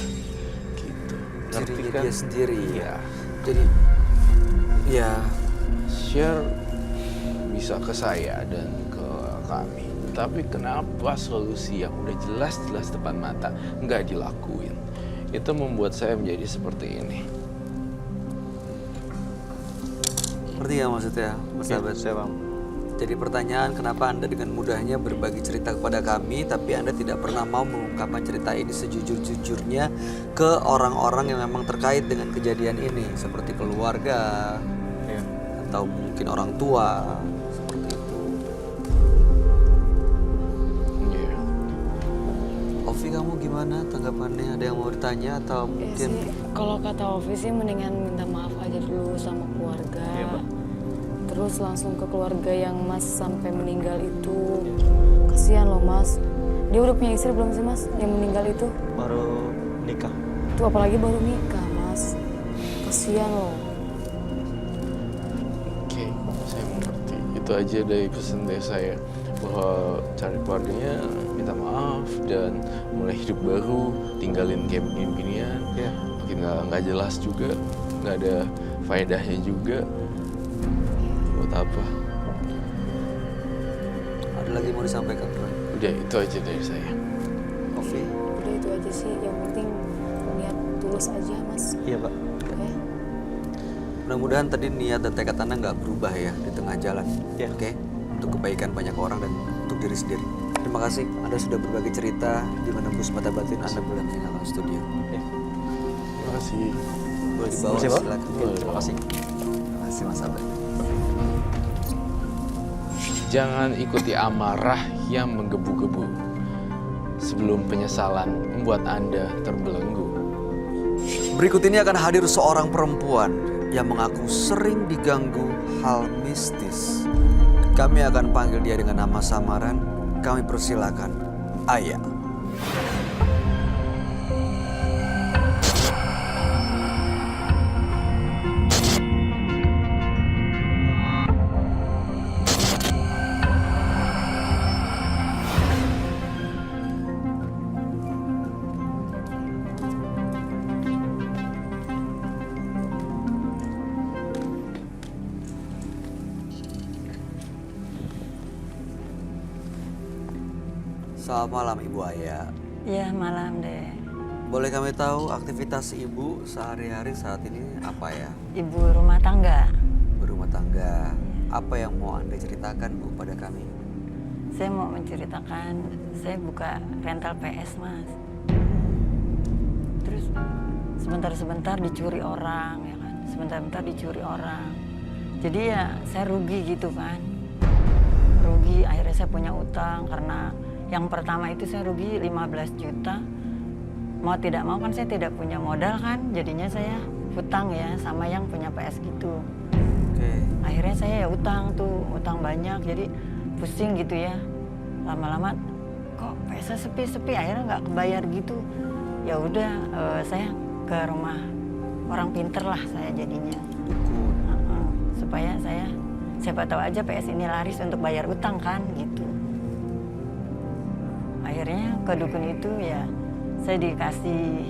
gitu. Ngerti Dirinya kan? dia sendiri. Iya. Jadi, ya Share bisa ke saya dan ke kami. Tapi kenapa solusi yang udah jelas-jelas depan mata nggak dilakuin? Itu membuat saya menjadi seperti ini. ngerti ya maksudnya, Mas Abad? Saya paham. Jadi pertanyaan kenapa Anda dengan mudahnya berbagi cerita kepada kami, tapi Anda tidak pernah mau mengungkapkan cerita ini sejujur-jujurnya ke orang-orang yang memang terkait dengan kejadian ini, seperti keluarga, Iya. atau mungkin orang tua, seperti itu. Iya. Ovi, kamu gimana tanggapannya? Ada yang mau ditanya atau Ya mungkin? sih, kalau kata Ovi sih mendingan minta maaf aja dulu sama keluarga. Iya, Mbak. Terus langsung ke keluarga yang Mas sampai meninggal itu. Kasihan loh Mas. Dia udah punya istri belum sih Mas yang meninggal itu? Baru nikah. Itu apalagi baru nikah Mas. Kasian loh. Oke, saya mengerti. Itu aja dari pesan dari saya, bahwa cari keluarganya, minta maaf, dan mulai hidup baru, tinggalin kayak begini-beginian. Ya. Makin nggak jelas juga, nggak ada faedahnya juga. Buat apa? Ada lagi mau disampaikan, Roy? Udah, itu aja dari saya. Ovi? Udah itu aja sih, yang penting niat tulus aja Mas. Iya, Pak. Oke. Mudah-mudahan tadi niat dan tekad Anda nggak berubah ya di tengah jalan. Ya. Oke? Untuk kebaikan banyak orang dan untuk diri sendiri. Terima kasih Anda sudah berbagi cerita di Menembus Mata Batin. Anda boleh meninggalkan studio. Ya. Terima kasih. Boleh dibawa, Terima kasih, Pak. silakan. Terima kasih. Terima kasih Mas Abed. Jangan ikuti amarah yang menggebu-gebu sebelum penyesalan membuat Anda terbelenggu. Berikut ini akan hadir seorang perempuan yang mengaku sering diganggu hal mistis. Kami akan panggil dia dengan nama samaran. Kami persilakan Aya. Selamat malam Ibu Aya. Ya malam deh. Boleh kami tahu aktivitas Ibu sehari-hari saat ini apa ya? Ibu rumah tangga. Berumah tangga. Apa yang mau Anda ceritakan Bu pada kami? Saya mau menceritakan, saya buka rental PS Mas. Terus sebentar-sebentar dicuri orang ya kan. Sebentar-bentar dicuri orang. Jadi ya saya rugi gitu kan. Rugi, akhirnya saya punya utang karena yang pertama itu saya rugi 15 juta. Mau tidak mau kan saya tidak punya modal kan. Jadinya saya hutang ya sama yang punya PS gitu. Oke. Akhirnya saya ya utang tuh, utang banyak. Jadi pusing gitu ya. Lama-lama kok PS sepi-sepi, akhirnya nggak kebayar gitu. Ya udah saya ke rumah orang pinter lah saya jadinya. Supaya saya siapa tahu aja PS ini laris untuk bayar utang kan gitu. Akhirnya ke dukun itu ya saya dikasih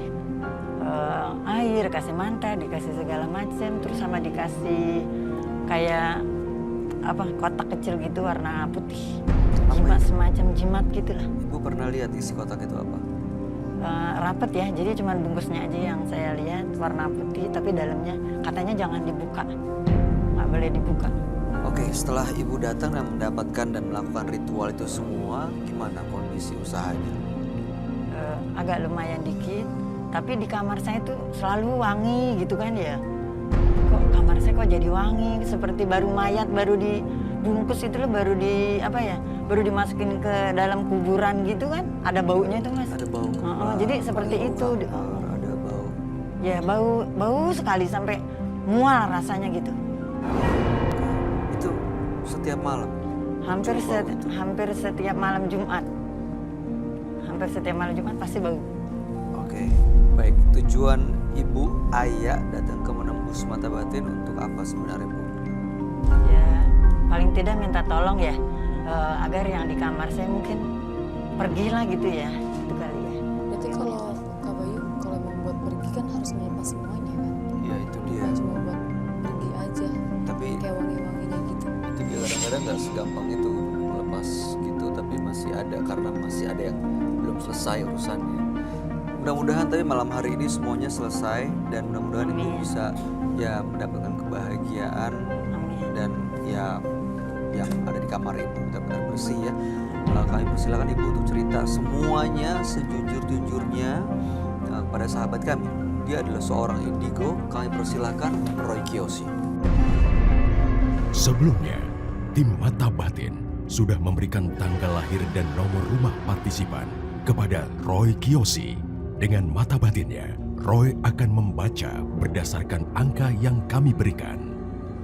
air, kasih manta, dikasih segala macam, terus sama dikasih kayak apa kotak kecil gitu warna putih, jimat semacam jimat gitulah. Ibu pernah lihat isi kotak itu apa? Rapet ya, jadi cuma bungkusnya aja yang saya lihat warna putih, tapi dalamnya katanya jangan dibuka, nggak boleh dibuka. Oke, setelah Ibu datang dan mendapatkan dan melakukan ritual itu semua, gimana kondisi usahanya? Agak lumayan dikit, tapi di kamar saya tuh selalu wangi gitu kan ya. Kok kamar saya kok jadi wangi, seperti baru mayat, baru dibungkus itu loh, baru di apa ya, baru dimasukin ke dalam kuburan gitu kan, ada baunya itu Mas. Ada bau. Jadi seperti bau itu. kamar, ada bau. Ya bau sekali sampai mual rasanya gitu. Itu setiap malam. Hampir Muncul bau itu. hampir setiap malam Jumat. Hampir setiap malam Jumat pasti bau. Oke, baik. Tujuan Ibu Aya datang ke Menembus Mata Batin untuk apa sebenarnya Bu? Ya paling tidak minta tolong ya agar yang di kamar saya mungkin pergilah gitu ya, itu kali ya. Berarti kalau Kak Bayu, kalau mau buat pergi kan harus melepas semuanya kan? Ya itu dia. Bukan cuma buat pergi aja, Tapi kayak wangi-wanginya gitu. itu dia kadang-kadang nggak segampang itu melepas gitu, tapi masih ada karena masih ada yang belum selesai urusannya. Mudah-mudahan tapi malam hari ini semuanya selesai dan mudah-mudahan Ibu Amin. bisa ya mendapatkan kebahagiaan Amin. dan ya yang ada di kamar Ibu benar-benar bersih ya. Kami persilakan Ibu untuk cerita semuanya sejujur-jujurnya kepada sahabat kami. Dia adalah seorang indigo. Kami persilakan Roy Kiyoshi. Sebelumnya, tim Mata Batin sudah memberikan tanggal lahir dan nomor rumah partisipan kepada Roy Kiyoshi. Dengan mata batinnya, Roy akan membaca berdasarkan angka yang kami berikan.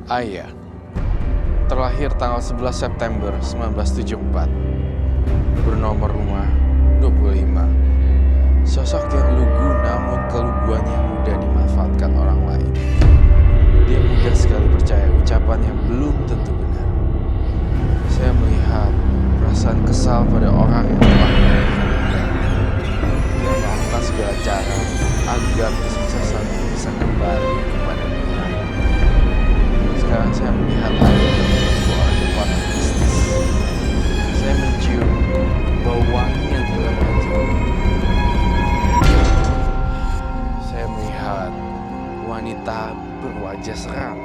Aya, terlahir tanggal 11 September 1974, bernomor rumah 25. Sosok yang lugu namun keluguannya mudah dimanfaatkan orang lain. Dia mudah sekali percaya ucapan yang belum tentu benar. Saya melihat perasaan kesal pada orang yang telah menyakitkan. Dia melakukan segala cara agar kesuksesan bisa kembali kepada Tuhan. Sekarang saya melihat ada sebuah kekuatan mistis. Saya mencium bau wangi yang tidak wajar. Saya melihat wanita berwajah seram.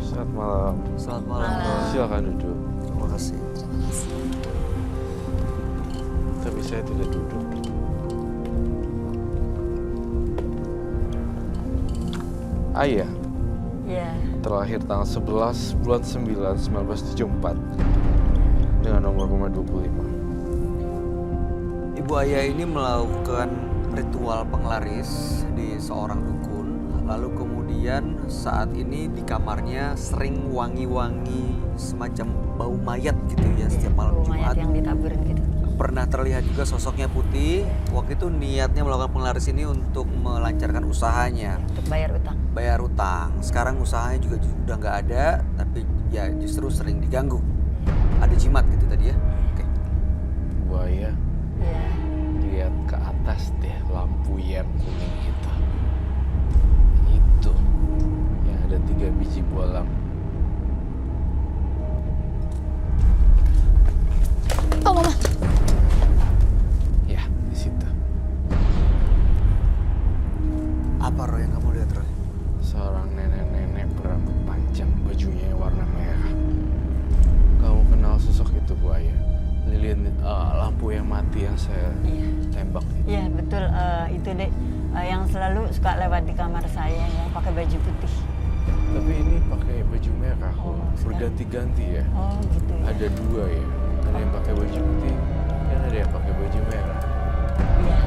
Selamat malam. Selamat malam. Silakan duduk. Terima kasih. Tapi saya tidak duduk. Ayah Iya. terlahir tanggal 11 bulan 9 1974 dengan nomor rumah 25. Ibu Ayah ini melakukan ritual penglaris di seorang dukun. Lalu kemudian saat ini di kamarnya sering wangi-wangi semacam bau mayat gitu ya setiap malam Bau mayat Jumat. yang ditaburin gitu. Pernah terlihat juga sosoknya putih. Waktu itu niatnya melakukan penglaris ini untuk melancarkan usahanya, Untuk bayar utang. bayar utang. Sekarang usahanya juga udah nggak ada, tapi ya justru sering diganggu. Ada jimat gitu tadi ya. Oke. Buaya, Iya. lihat ke atas deh lampu yang kuning itu. Itu yang ada 3 biji bolang. Oh mama. Ya, di situ. Apa Roy yang kamu lihat Roy? Seorang nenek-nenek berambut panjang, bajunya warna merah. Kamu kenal sosok itu, Buaya? Lilin lampu yang mati yang saya Iya. tembak itu. Iya betul, itu deh yang selalu suka lewat di kamar saya yang pakai baju putih. Tapi ini pakai baju merah kok. Oh, Berganti-ganti ya. Oh gitu ya. Ada 2 ya. Ada yang pakai baju putih dan ada yang pakai baju merah. Iya.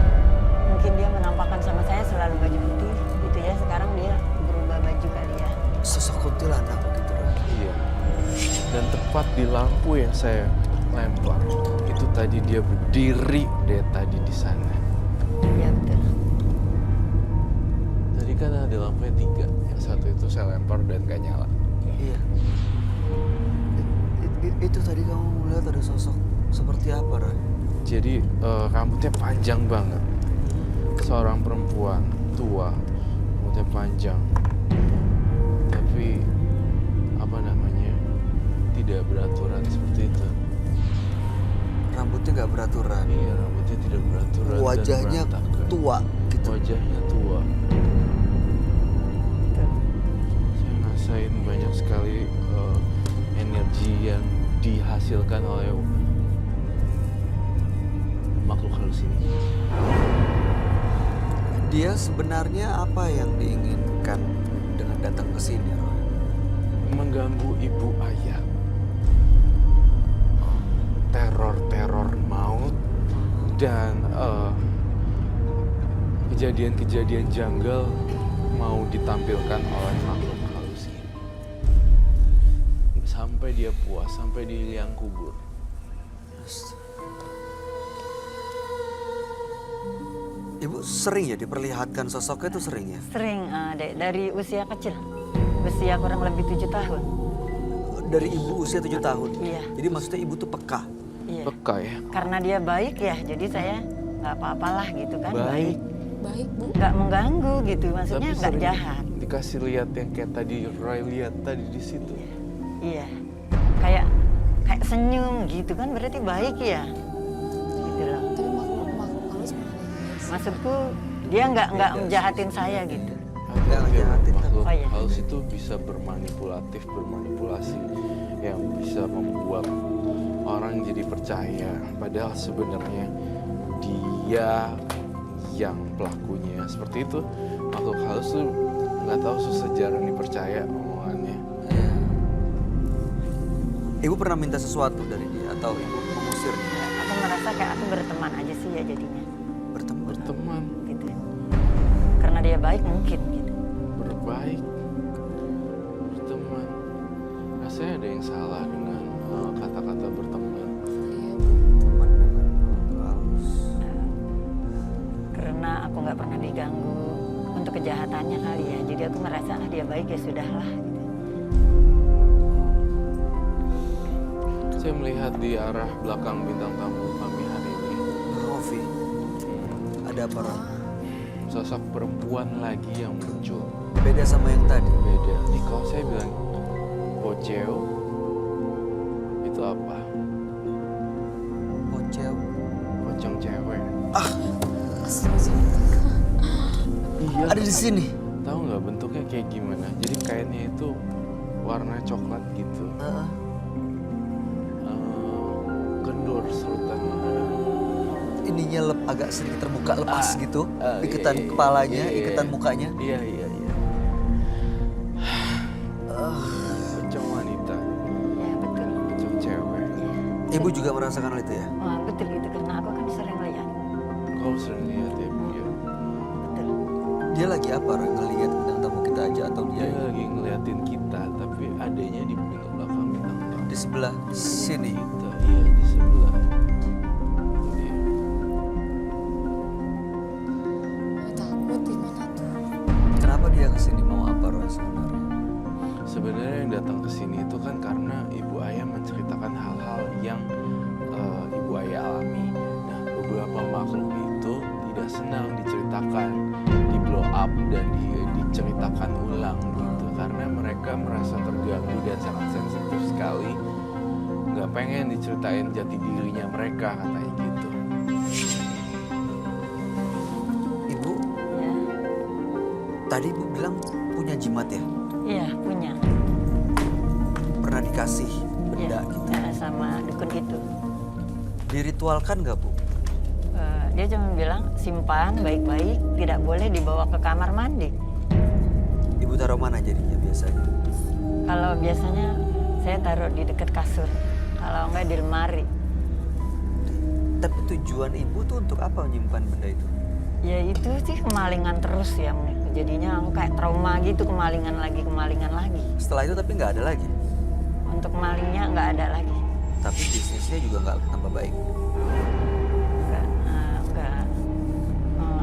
Mungkin dia menampakkan sama saya selalu baju putih gitu ya. Sekarang dia berubah baju kali ya. Sosok kuntilanak begitu Roy. Iya. Dan tepat di lampu yang saya lempar, itu tadi dia berdiri deh tadi di sana. Iya betul. Tadi kan ada lampunya 3, yang satu itu saya lempar dan gak nyala. Iya. Itu tadi kamu melihat ada sosok seperti apa Roy? Jadi rambutnya panjang banget. Seorang perempuan tua, rambutnya panjang. Tapi apa namanya? Tidak beraturan seperti itu. Rambutnya nggak beraturan. Iya, rambutnya tidak beraturan. dan Wajahnya berantakan. tua gitu. Wajahnya tua. Saya ngerasain banyak sekali energi yang dihasilkan oleh makhluk halus ini. Dia sebenarnya apa yang diinginkan dengan datang ke sini Roy? Mengganggu ibu ayah. Teror-teror maut dan kejadian-kejadian janggal mau ditampilkan oleh makhluk halus ini. Sampai dia puas, sampai di liang kubur. Ibu sering ya diperlihatkan sosoknya itu sering ya? Sering Dek, dari usia kecil. Usia kurang lebih 7 tahun. Dari ibu usia 7 tahun? Iya. Jadi maksudnya ibu tuh peka? Iya. Peka ya. Karena dia baik ya, jadi saya nggak apa-apalah gitu kan. Baik. Baik bu. Nggak mengganggu gitu, maksudnya Tapi nggak sering jahat. dikasih lihat yang kayak tadi Roy lihat tadi di situ. Iya. Kayak senyum gitu kan berarti baik ya. Gitu loh. Tapi makhluk halus mana? Maksudku dia nggak menjahatin saya gitu. Nggak ngejahatin, Makhluk Oh, iya. halus itu bisa bermanipulasi yang bisa membuat orang jadi percaya. Padahal sebenarnya dia yang pelakunya. Seperti itu, makhluk halus tuh nggak tahu susah jarang dipercaya omongannya. Ibu pernah minta sesuatu dari dia atau ibu mengusirnya? Aku merasa kayak aku berteman aja sih ya jadinya Bertemu. Berteman, gitu. Karena dia baik mungkin gitu. berbaik, berteman. Saya ada yang salah dengan kata-kata berteman. Iya, Teman dengan makhluk halus. Karena aku nggak pernah diganggu untuk kejahatannya kali ya. Jadi aku merasa dia baik ya sudahlah. Gitu. Saya melihat di arah belakang bintang tamu kami hari ini Rofi, ada apa Roy? sosok perempuan lagi yang muncul. Beda sama yang tadi. Beda. Nih kalau saya bilang poceo itu apa? Pocel. Pocong cewek. Iya. Ada di sini. Tahu nggak bentuknya kayak gimana? Jadi kainnya itu warna coklat gitu. Kendor sultan. Ininya agak sedikit terbuka lepas gitu. Iketan Iya, kepalanya, iya, iketan iya. mukanya. Iya. Pocong wanita, Ya betul. pocong cewek. Ibu juga merasakan hal itu ya? Wah, betul gitu karena aku kan sering lihat. Kau sering lihat ya, Bu? Ya? Betul. Dia lagi apa Roy? Ngelihat bintang tamu kita aja atau Dia dia lagi ngeliatin kita, tapi adanya di belakang bintang tamu. di sebelah sini? Kita, iya di sebelah. Iya. Takut gimana tuh? Kenapa dia kesini mau apa Roy sebenarnya? Sebenarnya yang datang ke sini itu kan karena ibu ayah menceritakan hal-hal yang ibu ayah alami. Nah, beberapa makhluk itu tidak senang diceritakan, di blow up dan diceritakan ulang gitu, karena mereka merasa terganggu dan sangat sensitif sekali. Nggak pengen diceritain jati dirinya mereka katanya gitu. Ibu, Ya. tadi Ibu bilang punya jimat ya? Iya, punya. Pernah dikasih benda Ya, gitu. sama dukun itu. Diritualkan nggak Bu? Dia cuma bilang simpan baik-baik, tidak boleh dibawa ke kamar mandi. Ibu taruh mana jadinya biasanya? Kalau biasanya saya taruh di dekat kasur, kalau enggak di lemari. Tapi tujuan Ibu tuh untuk apa menyimpan benda itu? Ya itu sih kemalingan terus ya, jadinya aku kayak trauma gitu, kemalingan lagi. Setelah itu tapi nggak ada lagi. Untuk malingnya nggak ada lagi. Tapi bisnisnya juga nggak tambah baik.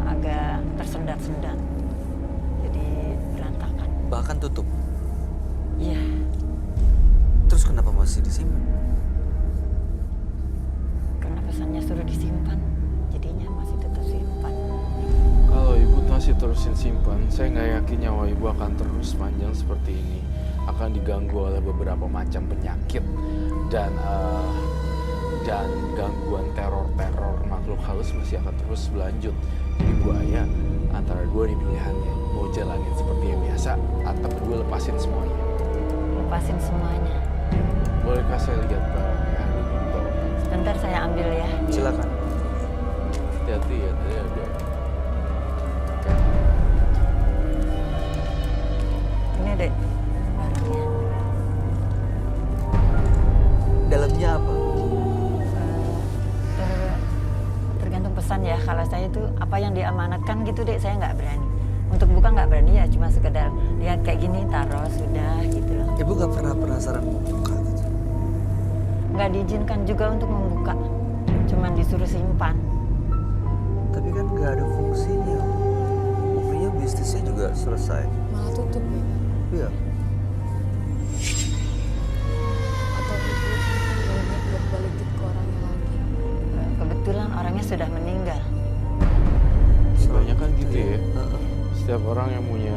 Agak tersendat-sendat. Jadi berantakan. Bahkan tutup. Iya, Terus kenapa masih disimpan? karena pesannya suruh disimpan, jadinya masih tetap simpan. Kalau ibu masih terusin simpan, saya nggak yakin nyawa ibu akan terus panjang seperti ini. Akan diganggu oleh beberapa macam penyakit dan gangguan teror makhluk halus masih akan terus berlanjut. Jadi Bu Ayah antara dua nih pilihannya, mau jalanin seperti yang biasa atau berdua lepasin semuanya. Lepasin semuanya. Bolehkah saya lihat barangnya ada di bawah? Sebentar saya ambil ya. Silakan. Hati-hati ya, tadi ada. Ini deh barangnya. Dalamnya apa? Tergantung pesan ya. Kalau saya itu apa yang diamanatkan gitu deh, saya nggak berani. Untuk buka nggak berani ya, cuma sekedar lihat kayak gini, taruh sudah gitu loh. Ibu nggak pernah penasaran mau buka gitu? Nggak diizinkan juga untuk membuka, cuman disuruh simpan. Tapi kan nggak ada fungsinya. Buktinya bisnisnya juga selesai. Malah tutup ya. Iya. Atau ibu mungkin buat balikin ke orangnya lagi. Kebetulan orangnya sudah meninggal. Banyak kan gitu ya. Heeh. Setiap orang yang punya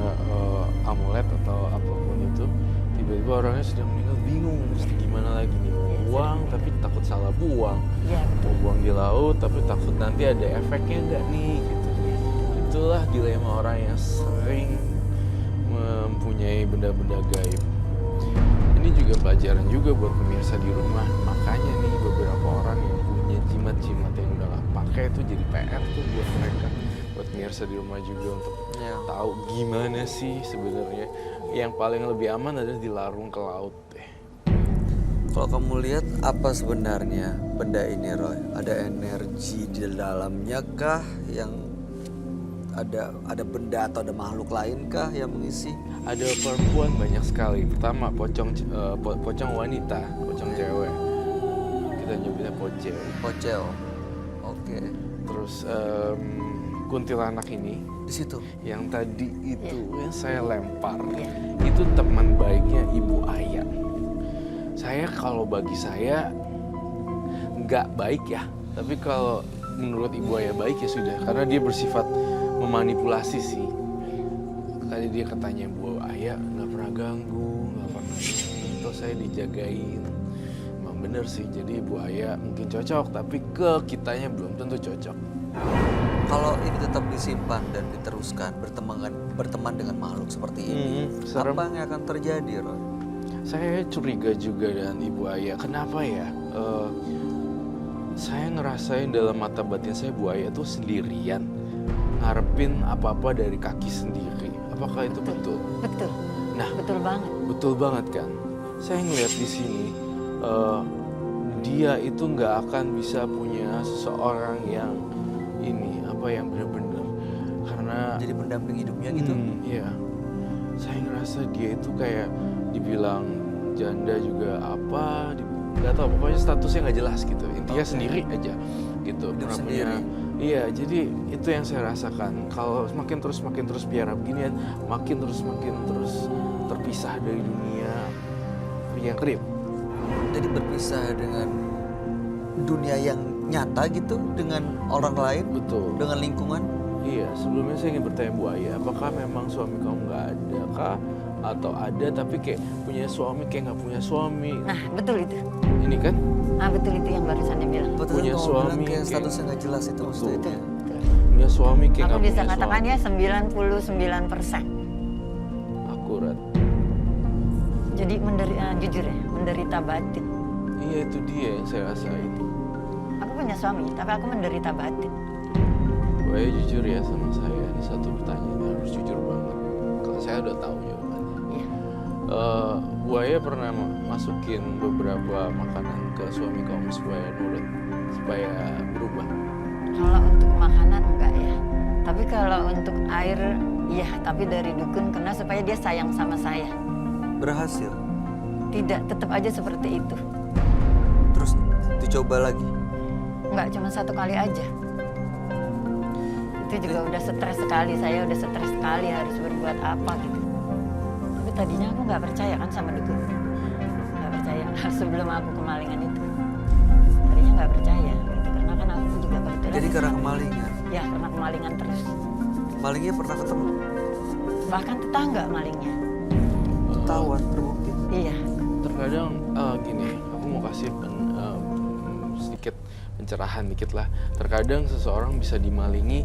amulet atau apapun itu, tiba-tiba orangnya sudah meninggal, bingung mesti gimana lagi nih. Buang tapi takut salah buang. Iya Mau betul. buang di laut tapi takut nanti ada efeknya enggak nih gitu. Itulah dilema orang yang sering mempunyai benda-benda gaib. Ini juga pelajaran juga buat pemirsa di rumah. Makanya nih beberapa orang yang punya jimat-jimat yang udah gak pakai itu jadi PR tuh buat mereka. Buat pemirsa di rumah juga untuk Ya. tahu gimana sih sebenarnya yang paling lebih aman adalah dilarung ke laut deh. Kalau kamu lihat apa sebenarnya benda ini Roy? Ada energi di dalamnya kah yang ada benda atau ada makhluk lain kah yang mengisi? Ada perempuan banyak sekali. Pertama pocong wanita, pocong cewek. Kita nyebutnya pocel. Pocel. Oke. Terus kuntilanak ini Di situ. yang tadi itu yang saya lempar itu teman baiknya Ibu Aya. Saya kalau bagi saya nggak baik ya, tapi kalau menurut Ibu Aya baik ya sudah, karena dia bersifat memanipulasi sih. Tadi dia katanya Bu Aya nggak pernah ganggu, nggak pernah ini, terus saya dijagain. Emang bener sih, jadi Bu Aya mungkin cocok, tapi ke kitanya belum tentu cocok. Kalau ini tetap disimpan dan diteruskan berteman dengan makhluk seperti ini, serem. apa yang akan terjadi, Roy? Saya curiga juga dengan Ibu Aya. Kenapa ya? Saya ngerasain dalam mata batin saya Bu Aya tuh sendirian, ngarepin apa-apa dari kaki sendiri. Apakah itu betul? Betul. Nah, Betul banget. betul banget kan? Saya ngeliat di sini, dia itu nggak akan bisa punya seseorang yang ini, yang benar-benar. Karena Jadi pendamping hidupnya gitu? Iya. Saya ngerasa dia itu kayak dibilang janda juga apa, nggak tahu, pokoknya statusnya nggak jelas gitu. Intinya sendiri aja gitu. Hidup Pernah sendiri. Iya, jadi itu yang saya rasakan. Kalau makin terus biara beginian, makin terus terpisah dari dunia yang real. Jadi berpisah dengan dunia yang nyata gitu, dengan orang lain, Betul. dengan lingkungan. Iya, sebelumnya saya ingin bertanya Bu Aya, apakah memang suami kamu nggak ada kah? Atau ada tapi kayak punya suami kayak nggak punya suami? Nah, betul itu. Ini kan? Betul itu yang barusan dia bilang. Betul, Punya kamu suami bilang kayak kayak- statusnya nggak jelas itu maksudnya itu ya? Punya suami kayak Aku nggak bisa punya katakan suami. ya 99%. Akurat. Jadi jujur ya, menderita batin. Iya, itu dia yang saya rasain. Aku punya suami, tapi aku menderita batin. Bu Aya jujur ya sama saya, ini satu pertanyaan yang harus jujur banget. Kalau saya udah tahu jawabannya. Iya. Bu Aya pernah masukin beberapa makanan ke suami kamu supaya nurut, supaya berubah. Kalau untuk makanan enggak ya. Tapi kalau untuk air, iya. Tapi dari dukun kena supaya dia sayang sama saya. Berhasil. Tidak, tetap aja seperti itu. Terus dicoba lagi. Enggak, cuma satu kali aja. Itu juga udah stres sekali, saya udah stres sekali harus berbuat apa gitu. Tapi tadinya aku nggak percaya kan sama dukun. Nggak percaya sebelum aku kemalingan itu. Tadinya nggak percaya gitu, karena kan aku juga kebetulan. Jadi karena kemalingan. Ya, karena kemalingan terus. Malingnya pernah ketemu? Bahkan tetangga malingnya. Ketahuan, terbukti. Iya. Terkadang gini, aku mau kasih sedikit pencerahan dikit lah. Terkadang seseorang bisa dimalingi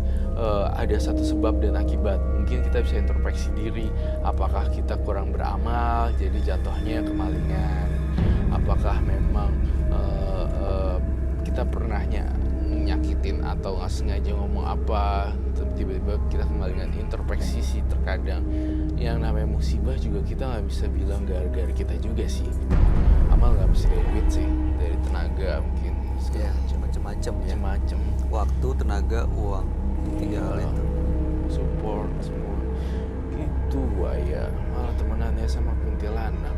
ada satu sebab dan akibat. Mungkin kita bisa introspeksi diri, apakah kita kurang beramal jadi jatuhnya kemalingan, apakah memang kita pernah nyakitin atau nggak sengaja ngomong apa, tiba-tiba kita kemalingan. Introspeksi sih terkadang. Yang namanya musibah juga kita nggak bisa bilang gara-gara kita juga sih. Amal nggak mesti dari duit sih, dari tenaga mungkin. Ya, macam-macam ya. Macam-macam. Waktu, tenaga, uang. Tiga hal itu. Support semua. Gitu Bu Aya. Malah temenannya sama kuntilanak.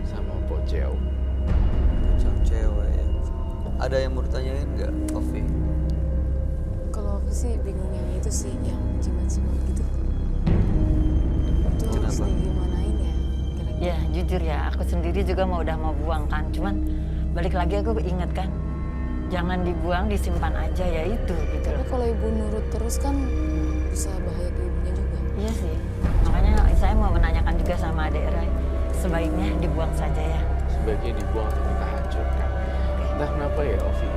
Sama pocel. Macam cewek ya. Ada yang mau ditanyain nggak, Ovi? Kalau aku sih bingung yang itu sih, yang jimat-jimat gitu. Itu harus Kenapa? digimanain ya? Kira-kira. Ya, jujur ya, aku sendiri juga udah mau buang kan. Cuman balik lagi aku ingat kan, jangan dibuang, disimpan aja ya itu gitu Tapi loh. kalau ibu nurut terus kan bisa bahaya ke ibunya juga. Iya sih, makanya saya mau menanyakan juga sama adik Rai, sebaiknya dibuang saja ya. Sebaiknya dibuang atau kita hancurkan. Entah kenapa ya Ovi,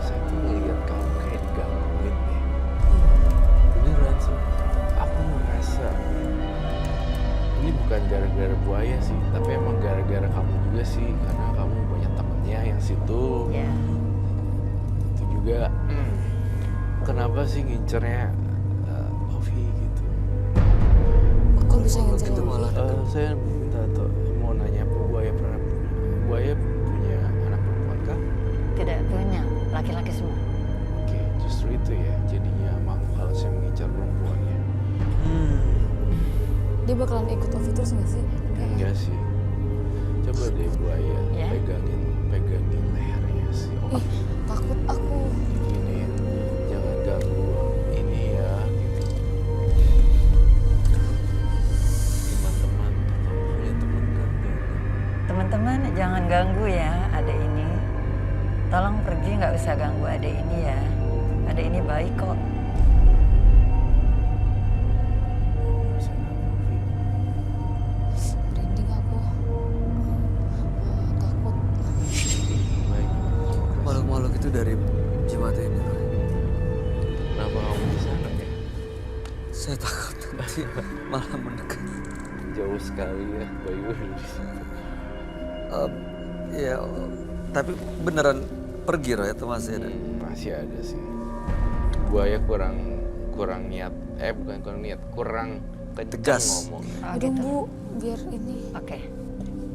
saya tuh ngeliat kamu kayak digangguin deh. Beneran sih. Aku merasa ini bukan gara-gara Bu Aya sih, tapi emang gara-gara kamu juga sih, karena kamu banyak temennya yang situ. Ya, Itu juga kenapa sih ngincernya Ovi gitu. Kok bisa Kalau ngincer gitu Ovi? malah Saya minta mau nanya Bu Aya pernah Bu Aya punya anak perempuan kah? tidak punya, laki-laki semua. Oke, justru itu ya jadinya makhluk halus yang mengincar perempuan dia bakalan ikut Ovi terus nggak sih? Enggak sih. Coba deh buaya Ya. pegangin lehernya si Ovi. Ih, takut aku. Gini, jangan ganggu ini ya. Gitu. Teman-teman, punya teman kan? Teman-teman jangan ganggu ya adek ini. Tolong pergi, nggak usah ganggu adek ini ya. Adek ini baik kok. Merinding aku. Takut. Baik. Makhluk-makhluk itu dari jimat ini, Roy. Kenapa kamu di sana ya? Saya takut nanti malah mendekat. Jauh sekali ya, Bayu di situ. Ya, tapi beneran pergi Roy atau masih ada? Masih ada sih. Buaya kurang niat, bukan kurang niat, kurang kencang Tegas. ngomongnya. Oh, Aduh gitu. Bu, biar ini. Oke.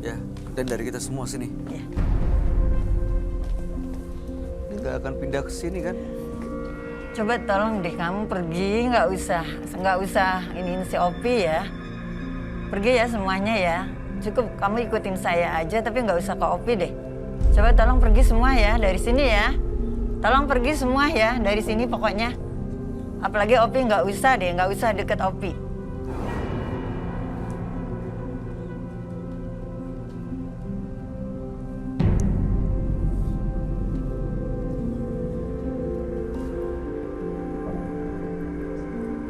Ya, dan dari kita semua sini. Ya. Ini nggak akan pindah ke sini kan? Coba tolong deh kamu pergi, nggak usah ini si Opi ya. Pergi ya semuanya ya. Cukup kamu ikutin saya aja, tapi nggak usah ke Opi deh. Coba tolong pergi semua ya dari sini ya. Tolong pergi semua ya dari sini pokoknya. Apalagi Opi nggak usah deket Opi.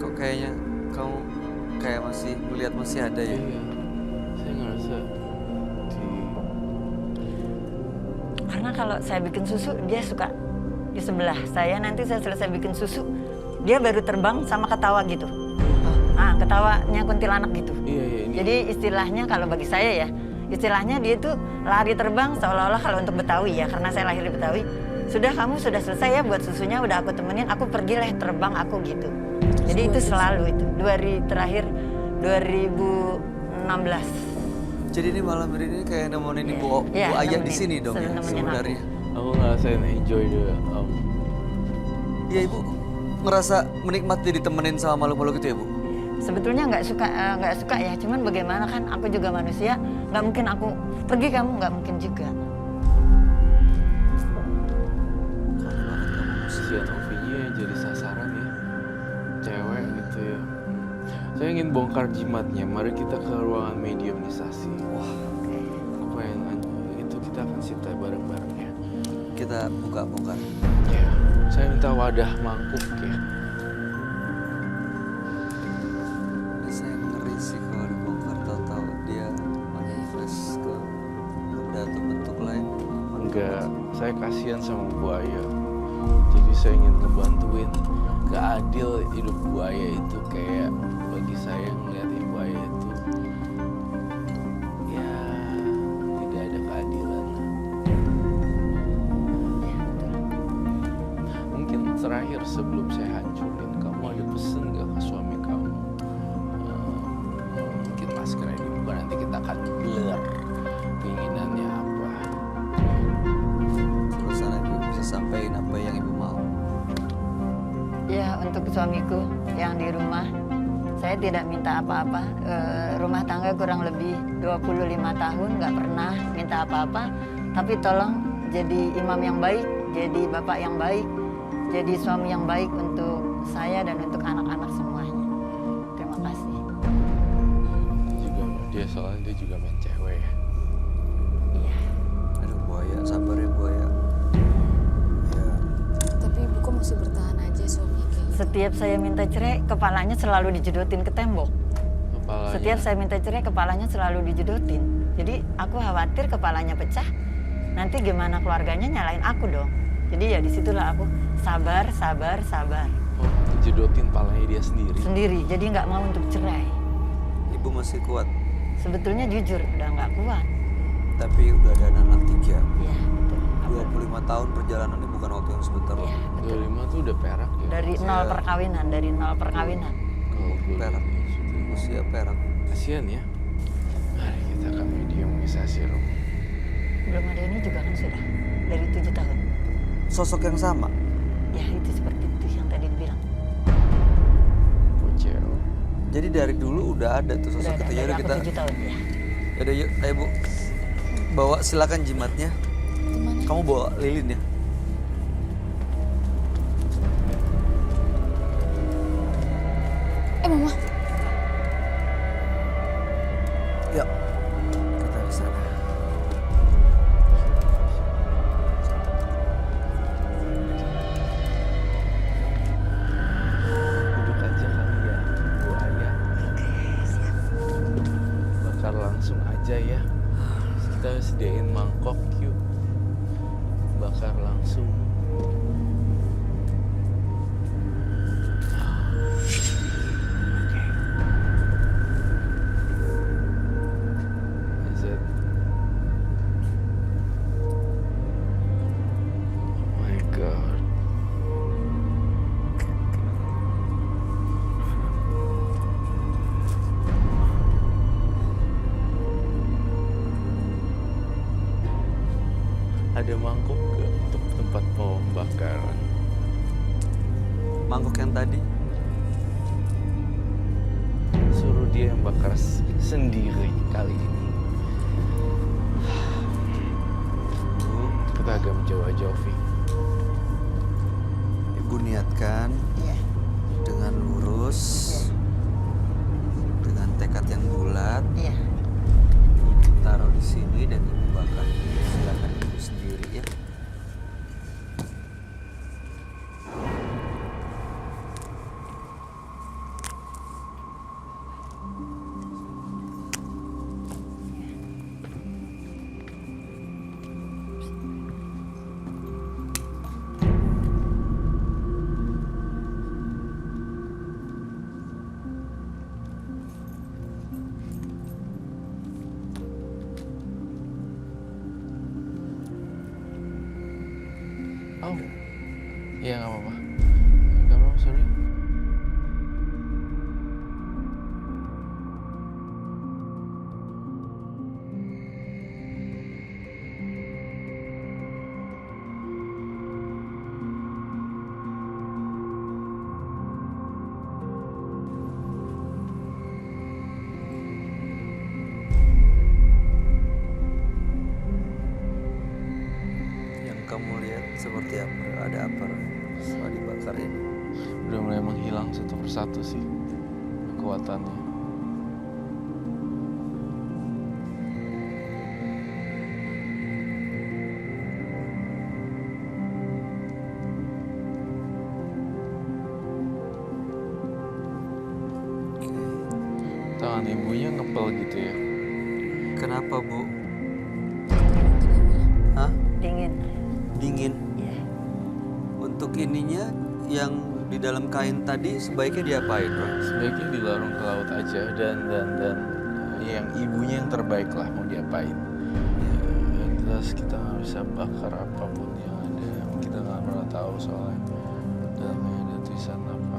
Kok kayaknya kamu kayak masih melihat masih ada ya? Iya, saya ngerasa di Karena kalau saya bikin susu, dia suka di sebelah saya. Nanti saya selesai bikin susu, dia baru terbang sama ketawa gitu. Ah, ketawanya kuntilanak gitu. Iya, ini. Jadi istilahnya kalau bagi saya ya, istilahnya dia tuh lari terbang seolah-olah kalau untuk Betawi ya, karena saya lahir di Betawi. Sudah kamu sudah selesai ya buat susunya, udah aku temenin, aku pergi lah terbang aku gitu. Jadi itu selalu itu. Terakhir 2016. Jadi ini malam ini kayak nemenin Iya. ibu, Iya, Bu Ayah di nemenin. sini dong ya Nemenin aku. sebenarnya. Aku ngerasain enjoy deh. Iya ibu ngerasa menikmati ditemenin sama makhluk-makhluk itu ya Bu? Sebetulnya nggak suka ya, cuman bagaimana kan aku juga manusia, nggak mungkin aku pergi kamu nggak mungkin juga. Kasihan Ovinya yang jadi sasaran ya. Cewek gitu ya. Saya ingin bongkar jimatnya. Mari kita ke ruangan mediumisasi. Wah, aku pengen itu kita akan sita bareng-bareng ya. Kita buka-buka. Ya, saya minta wadah mangkuk ya. Ini saya ngeri sih kalau dibongkar tahu-tahu dia manifest ke dalam bentuk lain. Enggak, saya kasihan sama buaya. Jadi saya ingin ngebantuin. Gak adil hidup buaya itu kayak bagi saya ngeliat buaya itu ya tidak ada keadilan. Mungkin terakhir sebelum saya hancurin, kamu ada pesen gak ke suami kamu? Mungkin maskernya dibuka, nanti kita akan blur keinginannya apa. Terus sana ibu bisa sampaikan apa yang ibu mau. Ya untuk suamiku yang di rumah, saya tidak minta apa-apa. Rumah tangga kurang lebih 25 tahun nggak pernah minta apa-apa. Tapi tolong jadi imam yang baik, jadi bapak yang baik, jadi suami yang baik untuk saya dan untuk anak-anak semuanya. Terima kasih. Juga dia soalnya dia juga main cewek ya. Iya. Aduh buaya, sabar ya buaya. Ya, Tapi ibu kok masih bertahan aja suami kayak gitu? Setiap saya minta cerai, kepalanya selalu dijedotin ke tembok. Kepalanya. Setiap saya minta cerai, kepalanya selalu dijedotin. Jadi aku khawatir kepalanya pecah, nanti gimana keluarganya nyalain aku dong. Jadi ya disitulah aku sabar. Oh, jedotin palanya dia sendiri. Sendiri, jadi nggak mau untuk cerai. ibu masih kuat, Sebetulnya jujur, udah nggak kuat. tapi udah ada anak 3. Iya, betul. 25 tahun perjalanannya bukan waktu yang sebentar loh. Iya, betul. 25 tuh udah perak ya. Dari nol perkawinan. Kalau gue Perak, lihat. usia perak. Kasihan ya. Mari kita ke mediumisasi Rom. Belum ada ini juga kan sudah, dari 7 tahun. Sosok yang sama. Ya itu seperti itu yang tadi dibilang. Bocel. Jadi dari dulu udah ada tuh Udah sosok ada itu. dari Yaudah aku kita, 7 tahun ya. yaudah yuk, ayo Bu. Bawa silakan jimatnya. Kamu bawa lilin ya. Mama. Yuk, kita ke sana. Duduk aja kali ya, Bu Ayah. Bakar langsung aja ya. Kita sediain mangkok yuk. Bakar langsung. Is it? Oh my God. Ada mangkok gak untuk tempat pembakaran? Mangkok yang tadi. Suruh dia yang bakar sendiri kali ini. Bu, kita agak menjauh-jauh, Vi. Ibu niatkan dengan lurus, dengan tekad yang bulat. Iya. Taruh di sini dan ibu bakar. Silakan ibu sendiri ya. Oh, iya nggak apa-apa. Nggak apa-apa, sorry. Yang kamu lihat seperti apa? Ada apa setelah dibakar ini? Udah mulai menghilang satu persatu sih kekuatannya. Tangan ibunya ngepel gitu ya. Kenapa Bu? Hah? Dingin. Dingin. Iya. Untuk ininya yang di dalam kain tadi sebaiknya diapain, Roy? Sebaiknya dilarung ke laut aja dan yang ibunya yang terbaik lah mau diapain. Yang jelas kita nggak bisa bakar apapun yang ada. Kita nggak pernah tahu soalnya dalamnya ada tulisan apa.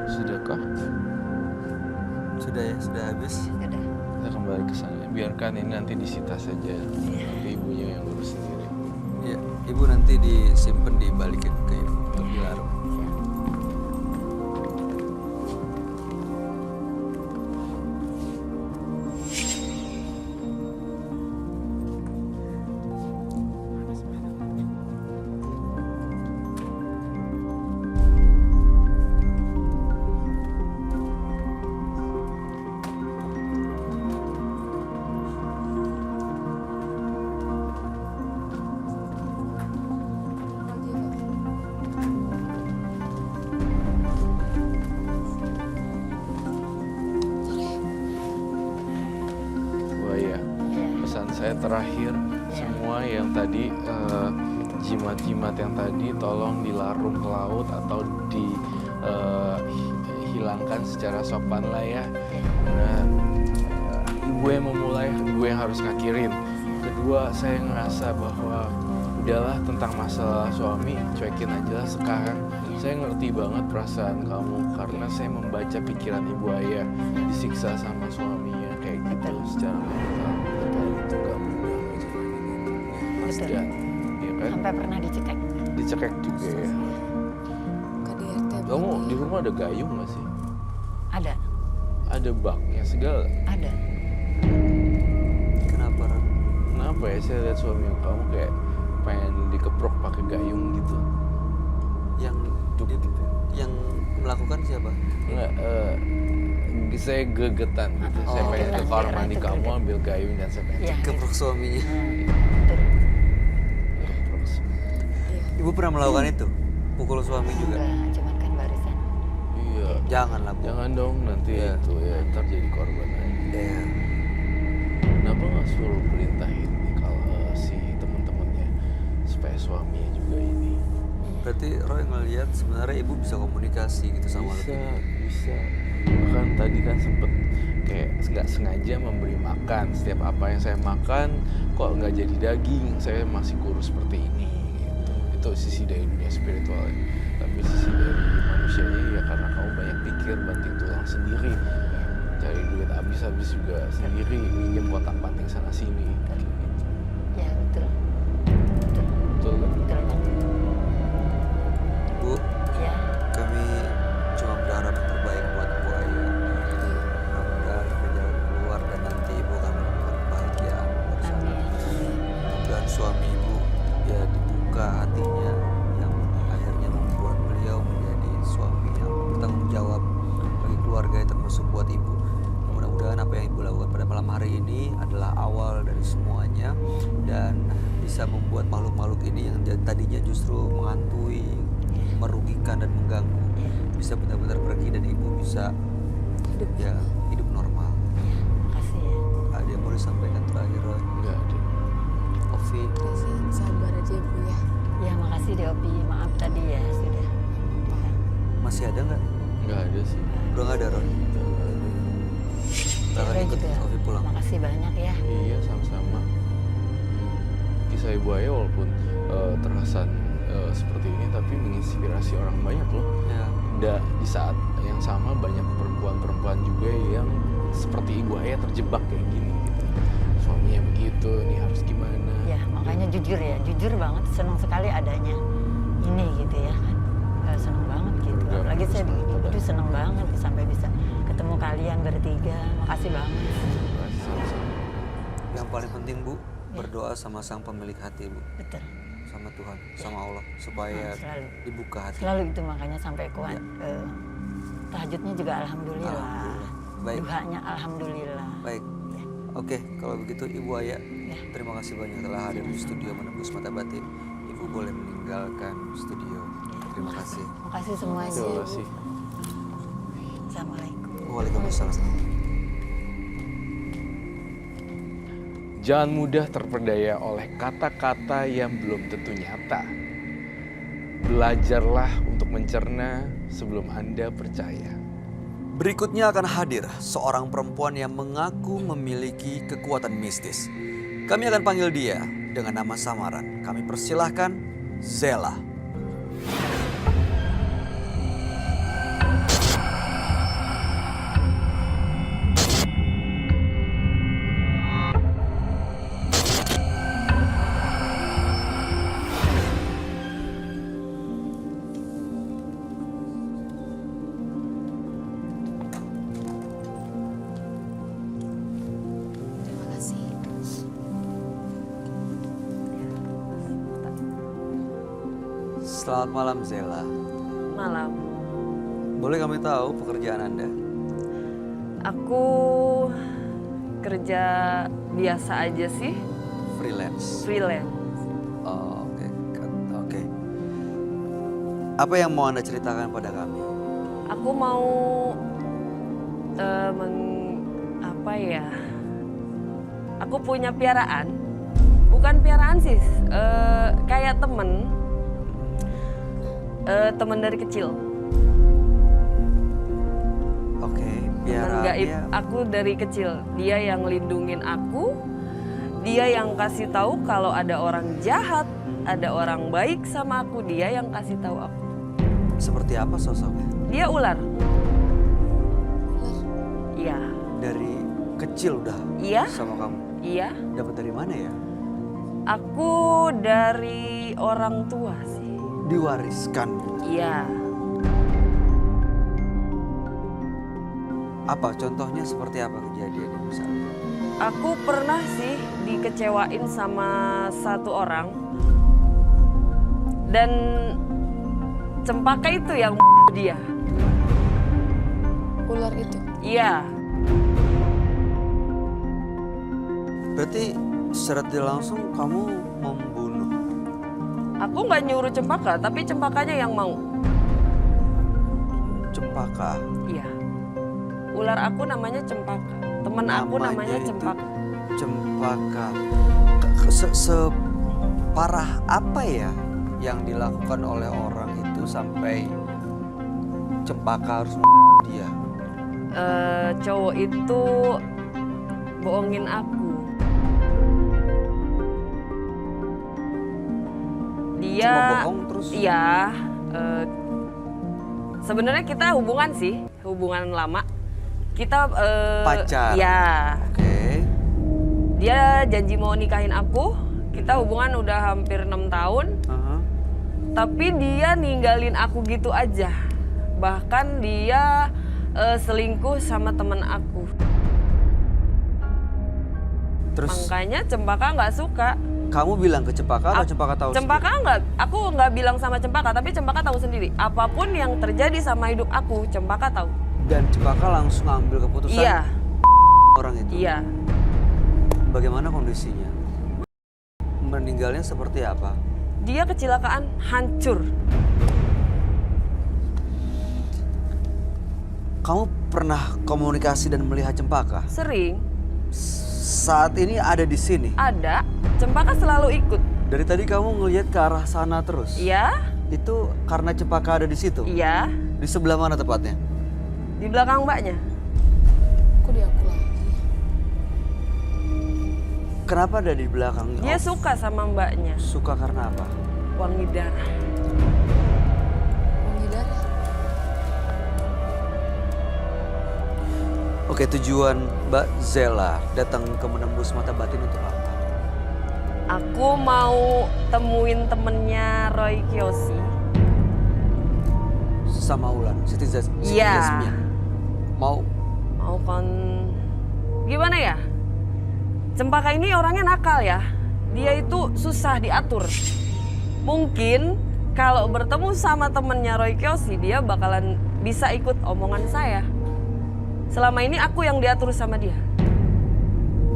Sudahkah? Sudah ya, sudah habis. Udah. Kita kembali ke sana. Biarkan ini nanti disita saja. Nanti ibunya yang urus sendiri. Ya, ibu nanti disimpan dibalikin ke ibu untuk dilarung. Buaya, pesan saya terakhir, semua yang tadi jimat-jimat yang tadi tolong dilarung ke laut atau dihilangkan secara sopan lah ya. Nah, ibu yang memulai, ibu yang harus ngakhirin. Kedua, saya ngerasa bahwa udahlah tentang masalah suami, cuekin aja lah sekarang. Saya ngerti banget perasaan kamu karena saya membaca pikiran ibu ayah disiksa sama suaminya kayak gitu secara mental. Itu gak mudah ngejalanin ini. Betul. Dan, ya kan? Sampai pernah dicekek. Dicekek juga ya. Kamu di rumah ada gayung nggak sih? Ada, Ada baknya segala. ada. Kenapa, Ron? Kenapa ya saya lihat suami kamu kayak pengen dikeprok pakai gayung gitu? Yang yang melakukan siapa? Enggak, saya gegetan gitu. Saya Oh, pengen ke gegetan. kamar mandi Itu kamu greget. ambil gayung dan saya pengen Ya, Keprok suaminya. betul. keprok. Ibu pernah melakukan itu? Pukul suami juga? Enggak, cuman kan barisan. Iya. Janganlah, Bu. Jangan dong nanti Iya. itu ya ntar jadi korban aja. Ya. Kenapa nggak suruh perintahin nih kalau si teman-temannya supaya suaminya juga ini? Berarti Roy ngelihat sebenarnya ibu bisa komunikasi gitu sama Bisa, Lutfi. bisa. Bahkan tadi kan sempet kayak nggak sengaja memberi makan. Setiap apa yang saya makan kok nggak jadi daging, saya masih kurus seperti ini. Gitu. Itu sisi dari dunia spiritual. Tapi sisi dari manusianya ya karena kamu banyak pikir, banting tulang sendiri, cari duit habis-habis juga sendiri, minjem kotak-panting sana sini. Kayak gitu. Ya, betul. Betul kan? Betul kan? Bu, Ya, kami cuma berharap yang terbaik buat Bu Aya. Mudah-mudahan sampai jalan keluar dan nanti ibu akan menemukan kebahagiaan bersama. amin. Mudah-mudahan suami ibu ya dibuka hatinya yang akhirnya membuat beliau menjadi suami yang bertanggung jawab bagi keluarga termasuk buat ibu. Mudah-mudahan apa yang ibu lakukan pada malam hari ini adalah awal dari semuanya dan bisa membuat makhluk-makhluk ini yang tadinya justru menghantui, merugikan dan mengganggu bisa benar-benar pergi dan ibu bisa hidup normal. Makasih ya. Ada yang mau disampaikan terakhir, Roy? Nggak ada. Ovi? Udah sih, sabar aja Bu ya. Ya, makasih deh Opi. Maaf tadi ya, sudah. Masih ada nggak? Nggak ada sih. Udah nggak ada, Roy? Nggak ada. Kita akan Saya ikut juga. Ovi pulang. Makasih banyak ya. Iya sama-sama. Kisah Ibu Aya walaupun terkesan seperti ini tapi menginspirasi orang banyak loh. Ya. Di saat yang sama banyak perempuan-perempuan juga yang seperti Ibu Aya terjebak kayak gini gitu. Suaminya begitu, nih harus gimana? Ya, makanya jujur ya, jujur banget, senang sekali adanya ini gitu ya kan. Senang banget gitu. Bergabung Apalagi saya bersama kita. aduh senang banget sampai bisa ketemu kalian bertiga. Makasih banget. Sama-sama. Yang paling penting, Bu, berdoa sama sang pemilik hati, Bu. Betul. Sama Tuhan, sama Allah supaya Selalu. dibuka hati. Selalu itu makanya sampai kuat. Tahajudnya juga alhamdulillah. Alhamdulillah. Baik. Duhanya alhamdulillah. Baik. Ya. Oke, kalau begitu Ibu Aya, Ya. terima kasih banyak telah hadir di studio Menembus Mata Batin. Ibu boleh meninggalkan studio. Terima kasih. Makasih semuanya. Terima kasih. Assalamualaikum. Waalaikumsalam. Jangan mudah terperdaya oleh kata-kata yang belum tentu nyata. Belajarlah untuk mencerna sebelum Anda percaya. Berikutnya akan hadir seorang perempuan yang mengaku memiliki kekuatan mistis. Kami akan panggil dia dengan nama samaran. Kami persilahkan Zela. Terima kasih. Selamat malam Zela. Malam. Boleh kami tahu pekerjaan Anda? Aku kerja biasa aja sih, Freelance. freelance. Oh, oke. Apa yang mau Anda ceritakan pada kami? Aku mau apa ya? Aku punya piaraan. Bukan piaraan sih, kayak temen dari kecil. Oke, Temen gaib piaraannya. aku dari kecil. Dia yang lindungin aku. Dia yang kasih tahu kalau ada orang jahat, ada orang baik sama aku. Dia yang kasih tahu aku. Seperti apa sosoknya? Dia ular. Iya. Dari kecil udah Iya. sama kamu. Iya. Dapat dari mana ya? Aku dari orang tua sih. Diwariskan. Iya. Apa contohnya seperti apa kejadiannya misalnya? Aku pernah sih dikecewain sama satu orang. Dan Cempaka itu yang dia. Ular itu. Iya, Berarti secara tidak langsung kamu membunuh. aku nggak nyuruh Cempaka, tapi Cempakanya yang mau. Cempaka. Iya. Ular aku namanya Cempaka. Temen aku namanya itu Cempaka. Cempaka. Separah apa ya yang dilakukan oleh orang itu sampai Cempaka harus dia? Cowok itu bohongin aku. Dia Cuma bohong terus? Iya. Sebenarnya kita hubungan sih, hubungan lama. Kita Pacar? Ya. Oke. Dia janji mau nikahin aku. Kita hubungan udah hampir 6 tahun. Aha. Tapi dia ninggalin aku gitu aja. Bahkan dia selingkuh sama temen aku. Terus Makanya Cempaka nggak suka. kamu bilang ke Cempaka atau Cempaka tahu Cempaka nggak, aku nggak bilang sama Cempaka, tapi Cempaka tahu sendiri. Apapun yang terjadi sama hidup aku, Cempaka tahu. sendiri? Dan Cempaka langsung ambil keputusan Iya, orang itu? iya. Bagaimana kondisinya? Meninggalnya seperti apa? Dia kecelakaan, hancur. Kamu pernah komunikasi dan melihat Cempaka? Sering Saat ini ada di sini. ada, Cempaka selalu ikut. Dari tadi kamu ngelihat ke arah sana terus. Iya, Itu karena Cempaka ada di situ. iya. Di sebelah mana tepatnya? Di belakang mbaknya. Kok di aku lagi? Kenapa ada di belakang? Dia suka sama mbaknya. Suka karena apa? Wangi darah. Wangi darah. Oke, tujuan Mbak Zela datang ke Menembus Mata Batin untuk apa? Aku mau temuin temennya Roy Kiyoshi. Sama Ulan, Siti Iya. Jasmia. Mau Gimana ya? Cempaka ini orangnya nakal ya. Dia itu susah diatur. Mungkin kalau bertemu sama temennya Roy Kiyoshi, dia bakalan bisa ikut omongan saya. Selama ini aku yang diatur sama dia.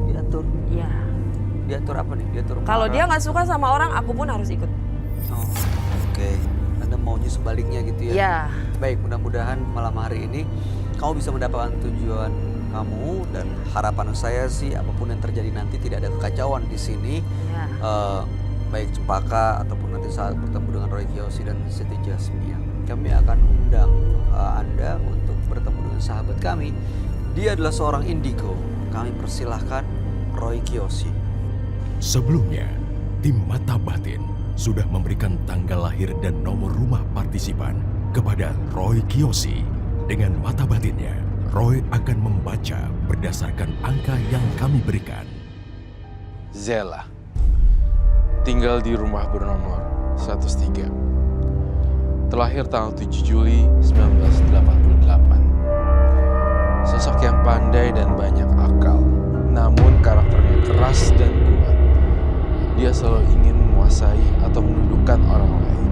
diatur? Iya. Diatur apa nih? Diatur Kalau marah? dia nggak suka sama orang, aku pun harus ikut. Oh, oke. Anda maunya sebaliknya gitu ya? Iya. Baik, mudah-mudahan malam hari ini kamu bisa mendapatkan tujuan kamu, dan harapan saya sih apapun yang terjadi nanti tidak ada kekacauan di sini. Ya. Baik Cempaka ataupun nanti saat bertemu dengan Roy Kiyoshi dan Siti Jasmia. Kami akan undang Anda untuk bertemu dengan sahabat kami. Dia adalah seorang indigo. Kami persilahkan Roy Kiyoshi. Sebelumnya, tim Mata Batin sudah memberikan tanggal lahir dan nomor rumah partisipan kepada Roy Kiyoshi. Dengan mata batinnya, Roy akan membaca berdasarkan angka yang kami berikan. Zela, tinggal di rumah bernomor 103. Terlahir tanggal 7 Juli 1988. Sosok yang pandai dan banyak akal, namun karakternya keras dan kuat. Dia selalu ingin menguasai atau menundukkan orang lain.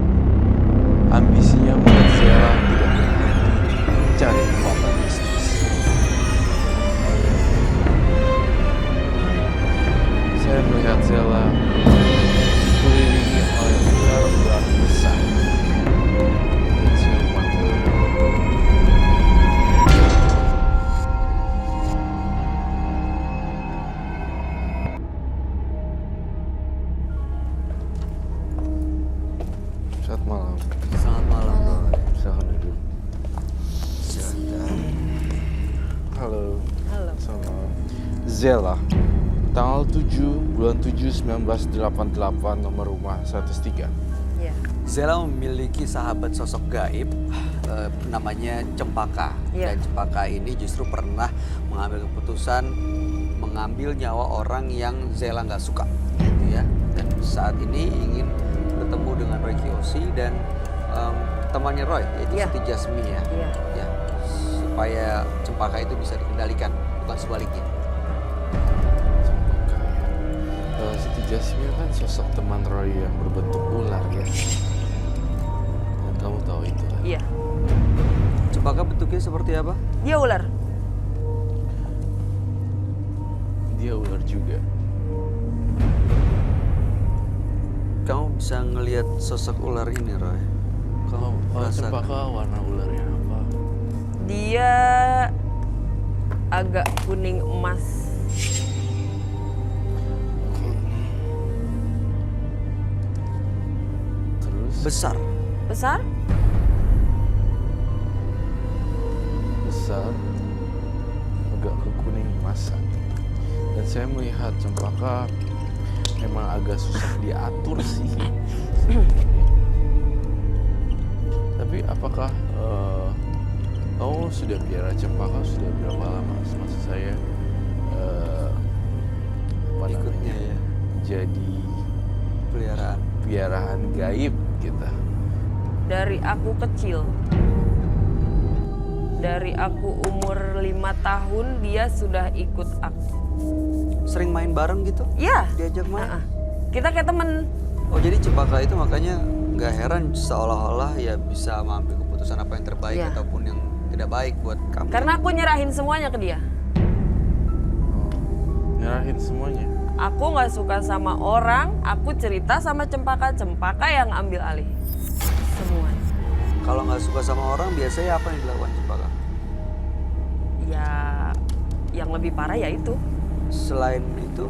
Ambisinya membuat Zela tidak berhenti mencari kekuatan bisnis. Saya melihat Zela dikelilingi oleh ular-ular besar dan siluman ular. Selamat malam. Selamat malam, Roy. Silahkan duduk. Silakan. Halo. Halo. Selamat malam. Zela, tanggal 7 bulan 7 1988, nomor rumah 103. Iya. Zela memiliki sahabat sosok gaib namanya Cempaka. Iya. Dan Cempaka ini justru pernah mengambil keputusan mengambil nyawa orang yang Zela nggak suka, gitu ya. Dan saat ini ingin bertemu dengan Roy Kiyoshi dan temannya Roy, yaitu Iya. Siti Jasmia. Iya. Ya, supaya cempaka itu bisa dikendalikan, bukan sebaliknya. Cempaka ya. Siti Jasmine kan sosok teman Roy yang berbentuk ular ya. Dan kamu tahu itu kan? Iya, Cempaka bentuknya seperti apa? dia ular. Dia ular juga. Kamu bisa ngelihat sosok ular ini, Roy. Kalau cempaka warna ularnya apa? Dia agak kuning emas. Oke. Terus Besar. Besar? besar, agak ke kuning emasan. Dan saya melihat cempaka memang agak susah diatur sih. Tapi apakah kamu sudah piara cempaka sudah berapa lama? Maksud saya apa Ikutnya namanya? ya. Jadi Peliharaan. piaraan gaib gitu. Dari aku kecil. Dari aku umur 5 tahun dia sudah ikut aku. Sering main bareng gitu? Iya. Diajak main? Heeh. Kita kayak temen. Oh, jadi cempaka itu makanya nggak heran seolah-olah ya bisa mengambil keputusan apa yang terbaik Iya. ataupun yang tidak baik buat kamu. Karena aku nyerahin semuanya ke dia. Nyerahin semuanya. Aku nggak suka sama orang, aku cerita sama cempaka, cempaka yang ambil alih. Semua. Kalau nggak suka sama orang, biasanya apa yang dilakukan cempaka? Ya, yang lebih parah ya itu. Selain itu,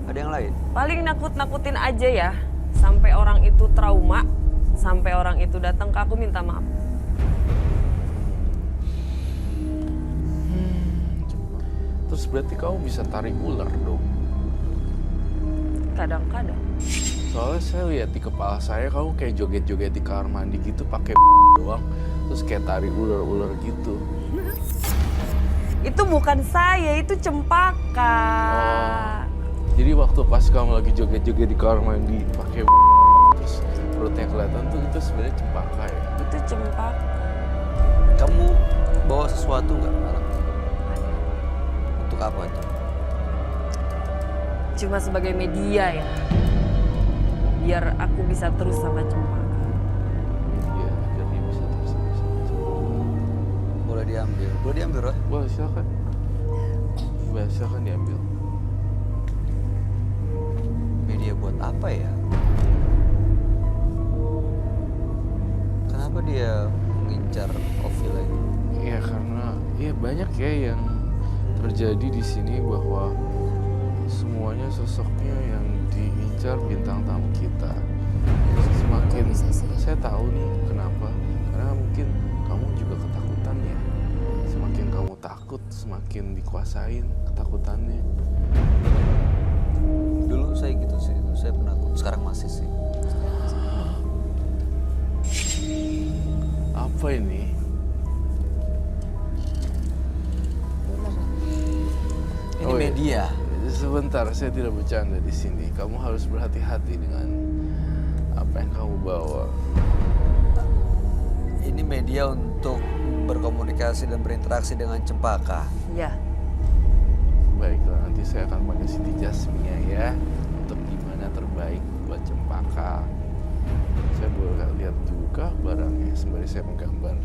ada yang lain? Paling nakut-nakutin aja ya. Sampai orang itu trauma, sampai orang itu datang ke aku minta maaf. Terus berarti kamu bisa tarik ular dong? Kadang-kadang. Soalnya saya lihat di kepala saya kamu kayak joget-joget di kamar mandi gitu pakai doang, terus kayak tarik ular-ular gitu. Itu bukan saya, itu cempaka. Oh. Jadi waktu pas kamu lagi joget-joget di kamar mandi pakai terus perutnya kelihatan tuh itu sebenarnya cempaka ya. Itu cempaka. Kamu bawa sesuatu nggak malam? Untuk apa itu? Cuma sebagai media ya. Biar aku bisa terus sama cempaka. Iya, agar dia bisa terus sama cempaka. Boleh diambil. Boleh diambil, Roy? Boleh silakan. Boleh silakan diambil. Media buat apa ya? Kenapa dia mengincar Ovi lagi? Iya karena ya banyak ya yang terjadi di sini bahwa semuanya sosoknya yang diincar bintang tamu kita. Semakin Kok bisa sih? saya tahu nih kenapa. Karena mungkin kamu juga ketakutan ya. Semakin kamu takut, semakin dikuasain ketakutannya. Dulu saya gitu sih, saya penakut. Sekarang masih sih. Apa ini? Ini Oh, iya. media. Sebentar, saya tidak bercanda di sini. Kamu harus berhati-hati dengan apa yang kamu bawa. Ini media untuk berkomunikasi dan berinteraksi dengan cempaka. Ya, Baiklah, nanti saya akan panggil Siti Jasmine ya untuk gimana terbaik buat cempaka. Saya boleh lihat juga barangnya sembari saya menggambar.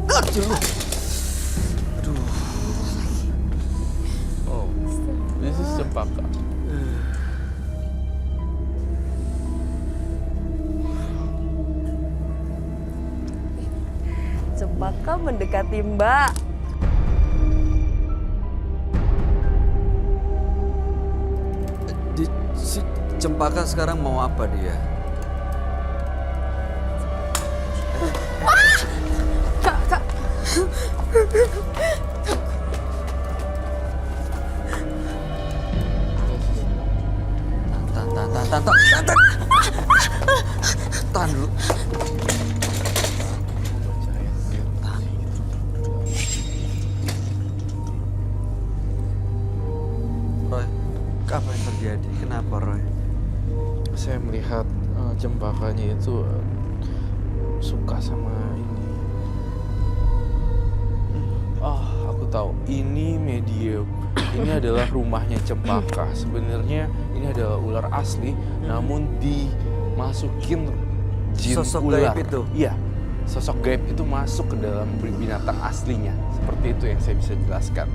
Aduh. Oh, this is cempaka. cempaka mendekati Mbak. Si cempaka sekarang mau apa dia? Kak. Tahan dulu. Roy, apa yang terjadi? Kenapa, Roy? Saya melihat cempakanya itu suka sama ini. Oh, aku tahu. Ini medium. Ini adalah rumahnya Cempaka. Sebenarnya ini adalah ular asli, namun dimasukin jin Sosok ular. gaib itu? Iya, sosok gaib itu masuk ke dalam binatang aslinya. Seperti itu yang saya bisa jelaskan.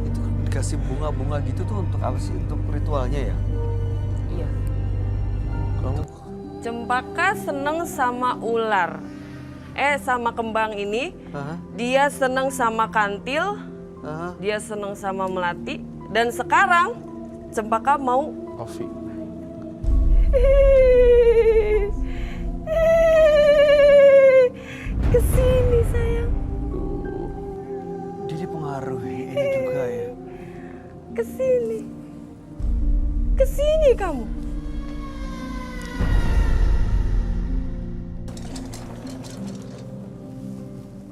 Itu kan dikasih bunga-bunga gitu tuh untuk apa sih? Untuk ritualnya ya? Iya. Kamu Cempaka seneng sama ular. Sama kembang ini. Hah? Dia seneng sama kantil. Hah? Dia seneng sama melati. Dan sekarang Cempaka mau Ovi. kesini sayang. Dia dipengaruhi ini juga ya? Kesini. Kesini kamu.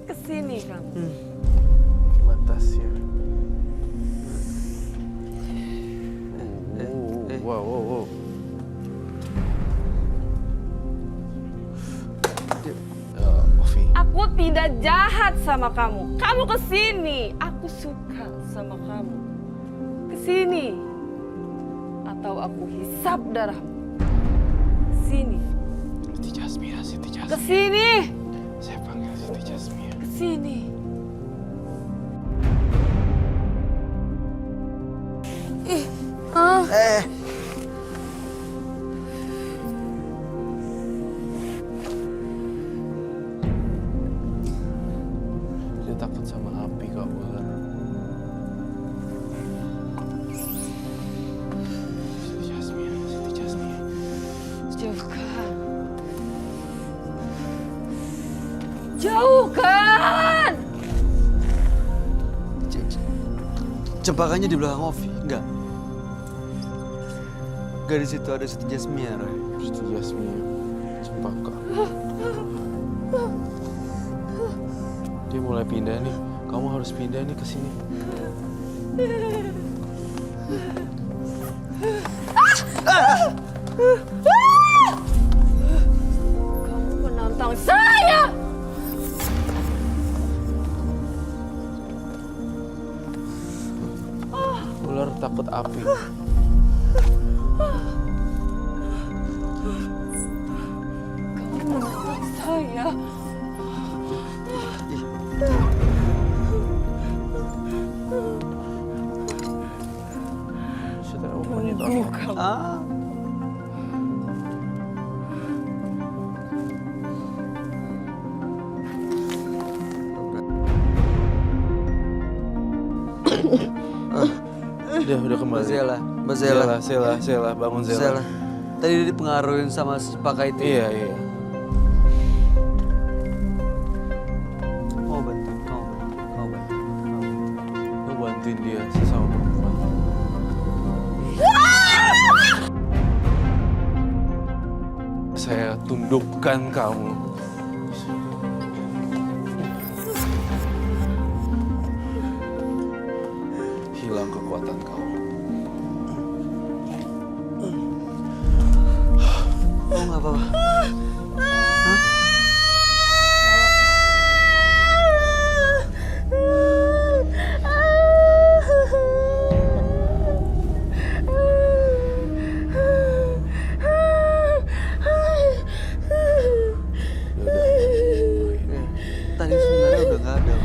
Kesini kamu. Batasnya. eh. Wow. Ovi. Aku tidak jahat sama kamu. Kamu kesini. Aku suka sama kamu. Kesini. Atau aku hisap darahmu. Kesini. Siti Jasmia. Kesini. Saya panggil Siti Jasmia. Kesini. Dia takut sama api kak ular. Siti Jasmia. Jauhkan. Jauhkan. Cempakanya di belakang Ovi? Enggak. Enggak, di situ ada Siti Jasmia, Roy. Siti Jasmia. Cempaka. Dia mulai pindah nih. Kamu harus pindah nih ke sini. Kamu menantang saya. Ular takut api. Kamu menantang saya. Should I open it or not? Ah. Udah kembali. Mbak Zela. Zela, bangun Zela. Zela. Tadi dia dipengaruhin sama si Cempaka itu. Iya. Mau bantuin, mau bantuin. Lu bantuin dia sesama perempuan. Saya tundukkan kamu. Hilang kekuatan kamu. Oh, nggak apa-apa. Tadi sebenarnya udah nggak ada.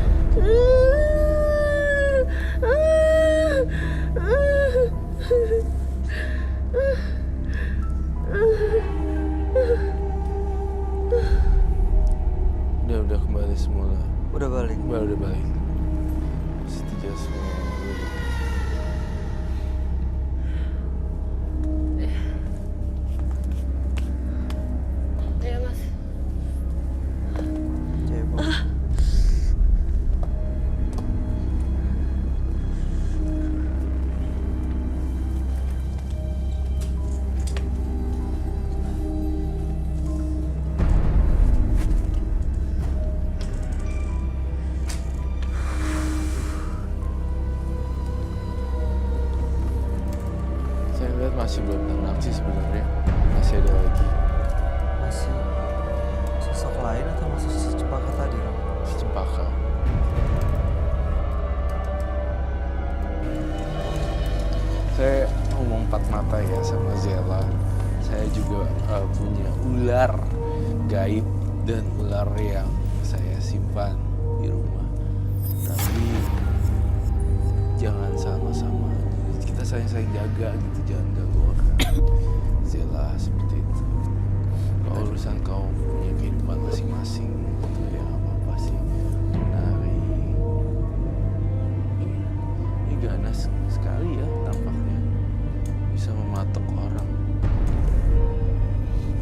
masih belum tenang sih sebenarnya. Masih ada lagi. Masih sosok lain atau masih si Cempaka tadi, Ram? Si Cempaka. Saya ngomong empat mata ya sama Zela. Saya juga punya ular gaib dan ular yang saya simpan di rumah. Tapi jangan sama-sama. Kita saling jaga gitu, jangan ganggu orang. Zela seperti itu. Kalau urusan kau punya kehidupan masing-masing itu ya apa-apa sih. Menari. Ini ganas sekali ya tampaknya. Bisa mematok orang.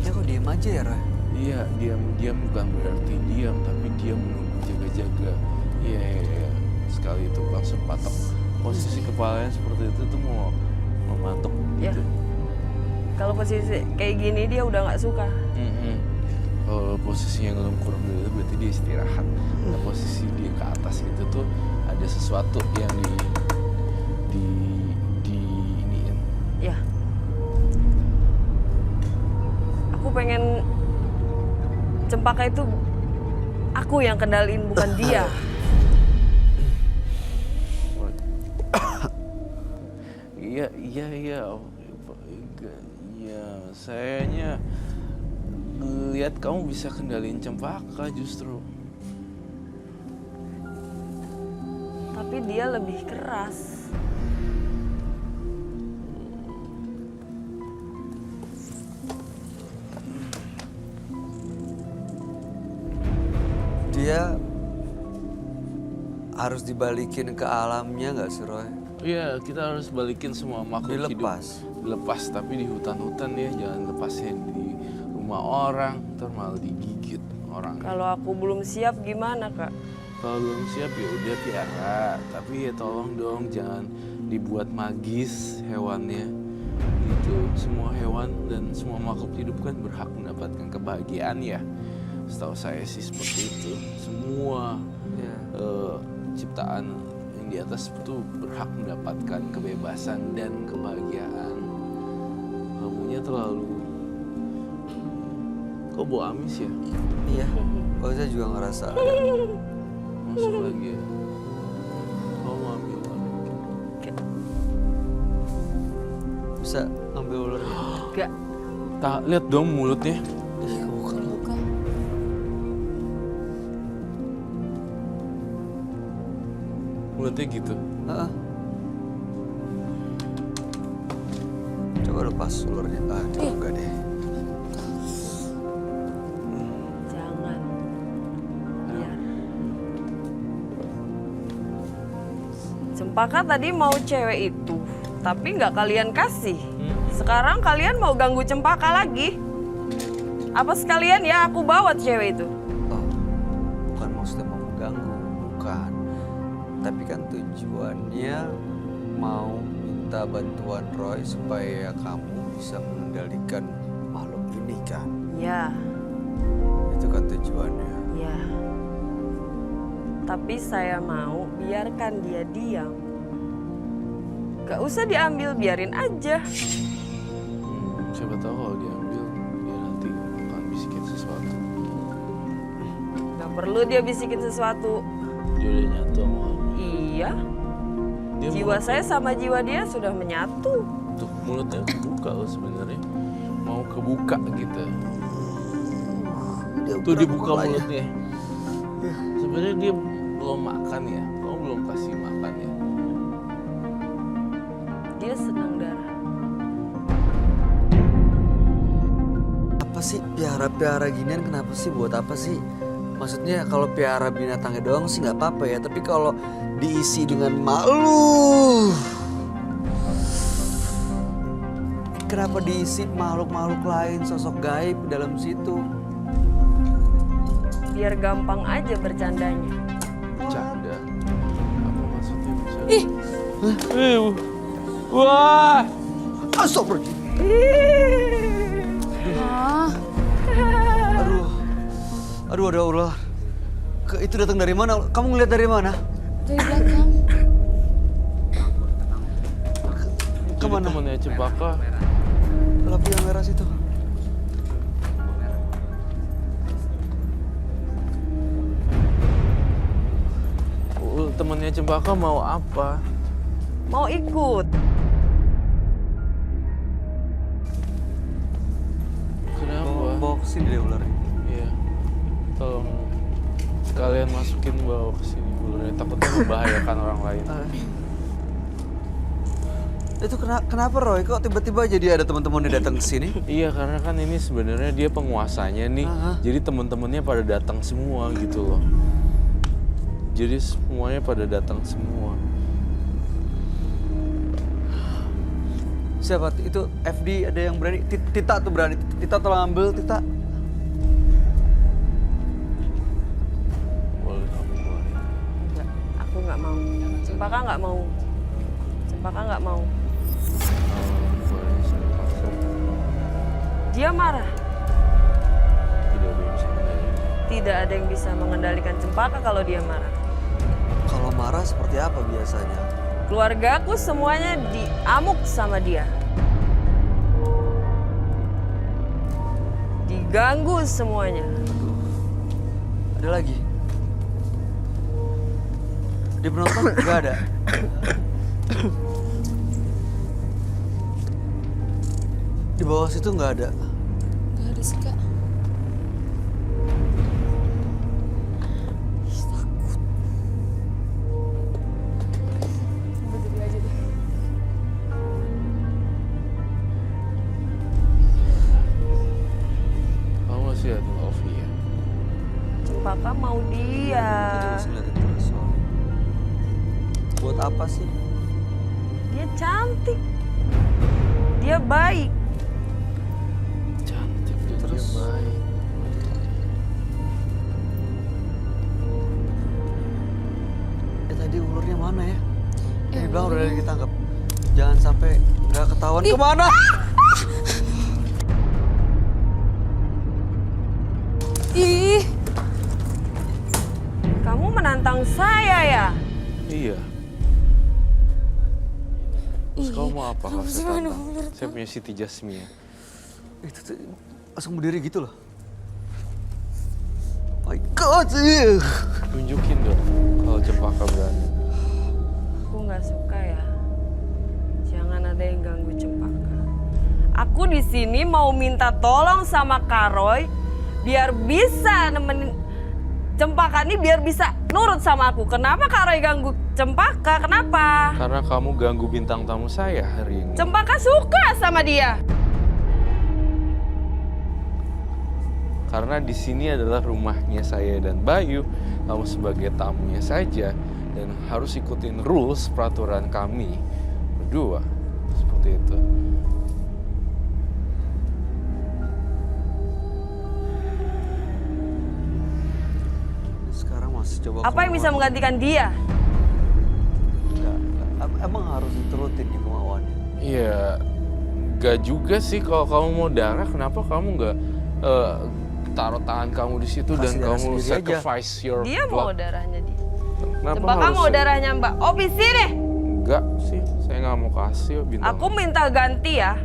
Ya kok diem aja ya, Roy? Iya, diam bukan berarti diam, tapi dia menunggu jaga-jaga. Iya. Sekali itu langsung patok. Posisi kepalanya seperti itu tuh mau mematok Ya. gitu. Kalau posisi kayak gini dia udah nggak suka. Kalau posisinya ngelungkur dulu berarti dia istirahat. Nah, posisi dia ke atas itu tuh ada sesuatu yang di iniin. Ya. Aku pengen Cempaka itu aku yang kendaliin bukan dia. Iya. Ya, sayanya lihat kamu bisa kendaliin Cempaka justru. Tapi dia lebih keras. Dia harus dibalikin ke alamnya nggak sih, Roy? Iya, kita harus balikin semua makhluk Dilepas. hidup. Dilepas, tapi di hutan-hutan ya, jangan lepasnya di rumah orang, ntar malah digigit orang. Kalau aku belum siap gimana, Kak? Kalau belum siap ya udah piara, tapi ya tolong dong jangan dibuat magis hewannya. Gitu, semua hewan dan semua makhluk hidup kan berhak mendapatkan kebahagiaan ya. Setahu saya sih seperti itu. Semua Ya. ciptaan yang di atas itu berhak mendapatkan kebebasan dan kebahagiaan. Kamunya terlalu... Kok bau amis ya? Iya. Oh, saya juga ngerasa ada. Masuk lagi ya? Kau mau ambil ular? Bisa ambil ularnya? Gak. Lihat dong mulutnya. Ih, bukan. Bukan. Mulutnya gitu. Heeh. Coba lepas ularnya. Aduh, enggak deh. Jangan. Biar. Cempaka tadi mau cewek itu, tapi nggak kalian kasih. Sekarang kalian mau ganggu Cempaka lagi. Apa sekalian ya aku bawa cewek itu? Oh, bukan maksudnya mau mengganggu, bukan. Tapi kan tujuannya mau minta bantuan Roy supaya kamu bisa mengendalikan makhluk ini kan. Ya, Itu kan tujuannya. ya. Tapi saya mau biarkan dia diam. Gak usah diambil, biarin aja. Siapa tahu kalau diambil, dia nanti akan bisikin sesuatu. Gak perlu dia bisikin sesuatu. Dia udah nyatu sama kamu. Iya, Dia jiwa mau- saya sama jiwa dia sudah menyatu. Tuh mulutnya kebuka loh sebenarnya. Mau kebuka gitu. Tuh dibuka mulutnya. Sebenarnya dia belum makan ya. Kamu belum kasih makan ya. Dia senang darah. Apa sih piara-piara ginian kenapa sih, buat apa sih? Maksudnya kalau piara binatangnya doang sih nggak apa-apa ya, tapi kalau diisi dengan malu, kenapa diisi makhluk-makhluk lain, sosok gaib dalam situ? Biar gampang aja bercandanya. Bercanda. Apa maksudnya bercanda? Ih. Wah. Ah, Aduh, ada ular. Itu datang dari mana? Kamu ngeliat dari mana? dari belakang. Jadi Kemana? temennya Cempaka lampu yang merah situ. Temennya Cempaka mau apa? Mau ikut. Kenapa? Bawa ke sini deh ularnya. Iya. Tolong kalian masukin bawa ke sini ularnya, takutnya membahayakan orang lain. Itu kenapa Roy? Kok tiba-tiba jadi ada teman-temannya datang ke sini? Iya, karena kan ini sebenarnya dia penguasanya nih. Jadi teman-temannya pada datang semua gitu loh. Jadi semuanya pada datang semua. Siapa? Itu FD ada yang berani? Tita tuh berani. Tita tolong ambil, Tita. Boleh kamu boleh. Enggak, aku nggak mau. Cempaka nggak mau. Cempaka nggak mau. Boleh saya paksa. Dia marah. Tidak ada yang bisa mengendalikan. Tidak ada yang bisa mengendalikan Cempaka kalau dia marah. Kalau marah seperti apa biasanya? Keluargaku semuanya diamuk sama dia. Diganggu semuanya. Ada lagi? Di penonton nggak ada? Di bawah situ nggak ada? Gak ada sih Kak. Ih, takut. Berdiri aja deh. Kamu masih ada Ovi ya? Cempaka mau dia. Terus ngeliatin terus soalnya. Buat apa sih? Dia cantik. Dia baik. Cantik dan Terus? dia baik. Tadi ularnya mana ya? Yang bilang udah ularnya. ditangkap. Jangan sampai nggak ketahuan kemana. Ih, Kamu menantang saya ya? Iya. Terus kamu mau apa kalau kenapa sih saya main tantang? ular Saya punya Siti Jasmine. Itu tuh langsung berdiri gitu loh. My God sih. Tunjukin dong kalau Cempaka berani. Aku nggak suka ya. Jangan ada yang ganggu Cempaka. Aku di sini mau minta tolong sama Karoy biar bisa nemenin Cempaka ini biar bisa nurut sama aku. Kenapa Karoy ganggu Cempaka? Kenapa? Karena kamu ganggu bintang tamu saya hari ini. Cempaka suka sama dia. Karena di sini adalah rumahnya saya dan Bayu. Kamu sebagai tamunya saja dan harus ikutin rules peraturan kami berdua. Seperti itu. Sekarang masih coba. Apa yang bisa menggantikan dia? Emang harus diturutin di kemauannya. Iya, gak juga sih kalau kamu mau darah, kenapa kamu nggak taruh tangan kamu di situ Kasih dan darah kamu sendiri aja. sacrifice your Dia mau blood? darahnya dia. Kenapa Cempaka harus mau darahnya Mbak Opi sini. Enggak sih, saya nggak mau kasih bintang. Aku minta ganti ya.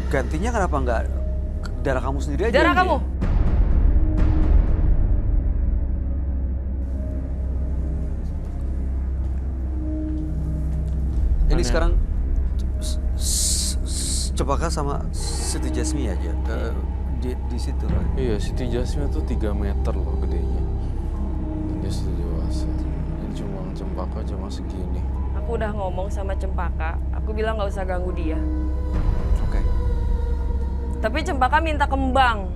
Gantinya kenapa nggak darah kamu sendiri aja? Darah Indi? kamu. Ini Mana? sekarang Cempaka sama Siti Jasmine aja di situ kan. Iya, Siti Jasmine tuh 3 meter loh gedenya. Dan dia sudah dewasa. Ini cuma Cempaka cuma segini. Aku udah ngomong sama Cempaka. Aku bilang nggak usah ganggu dia. Oke. Tapi Cempaka minta kembang.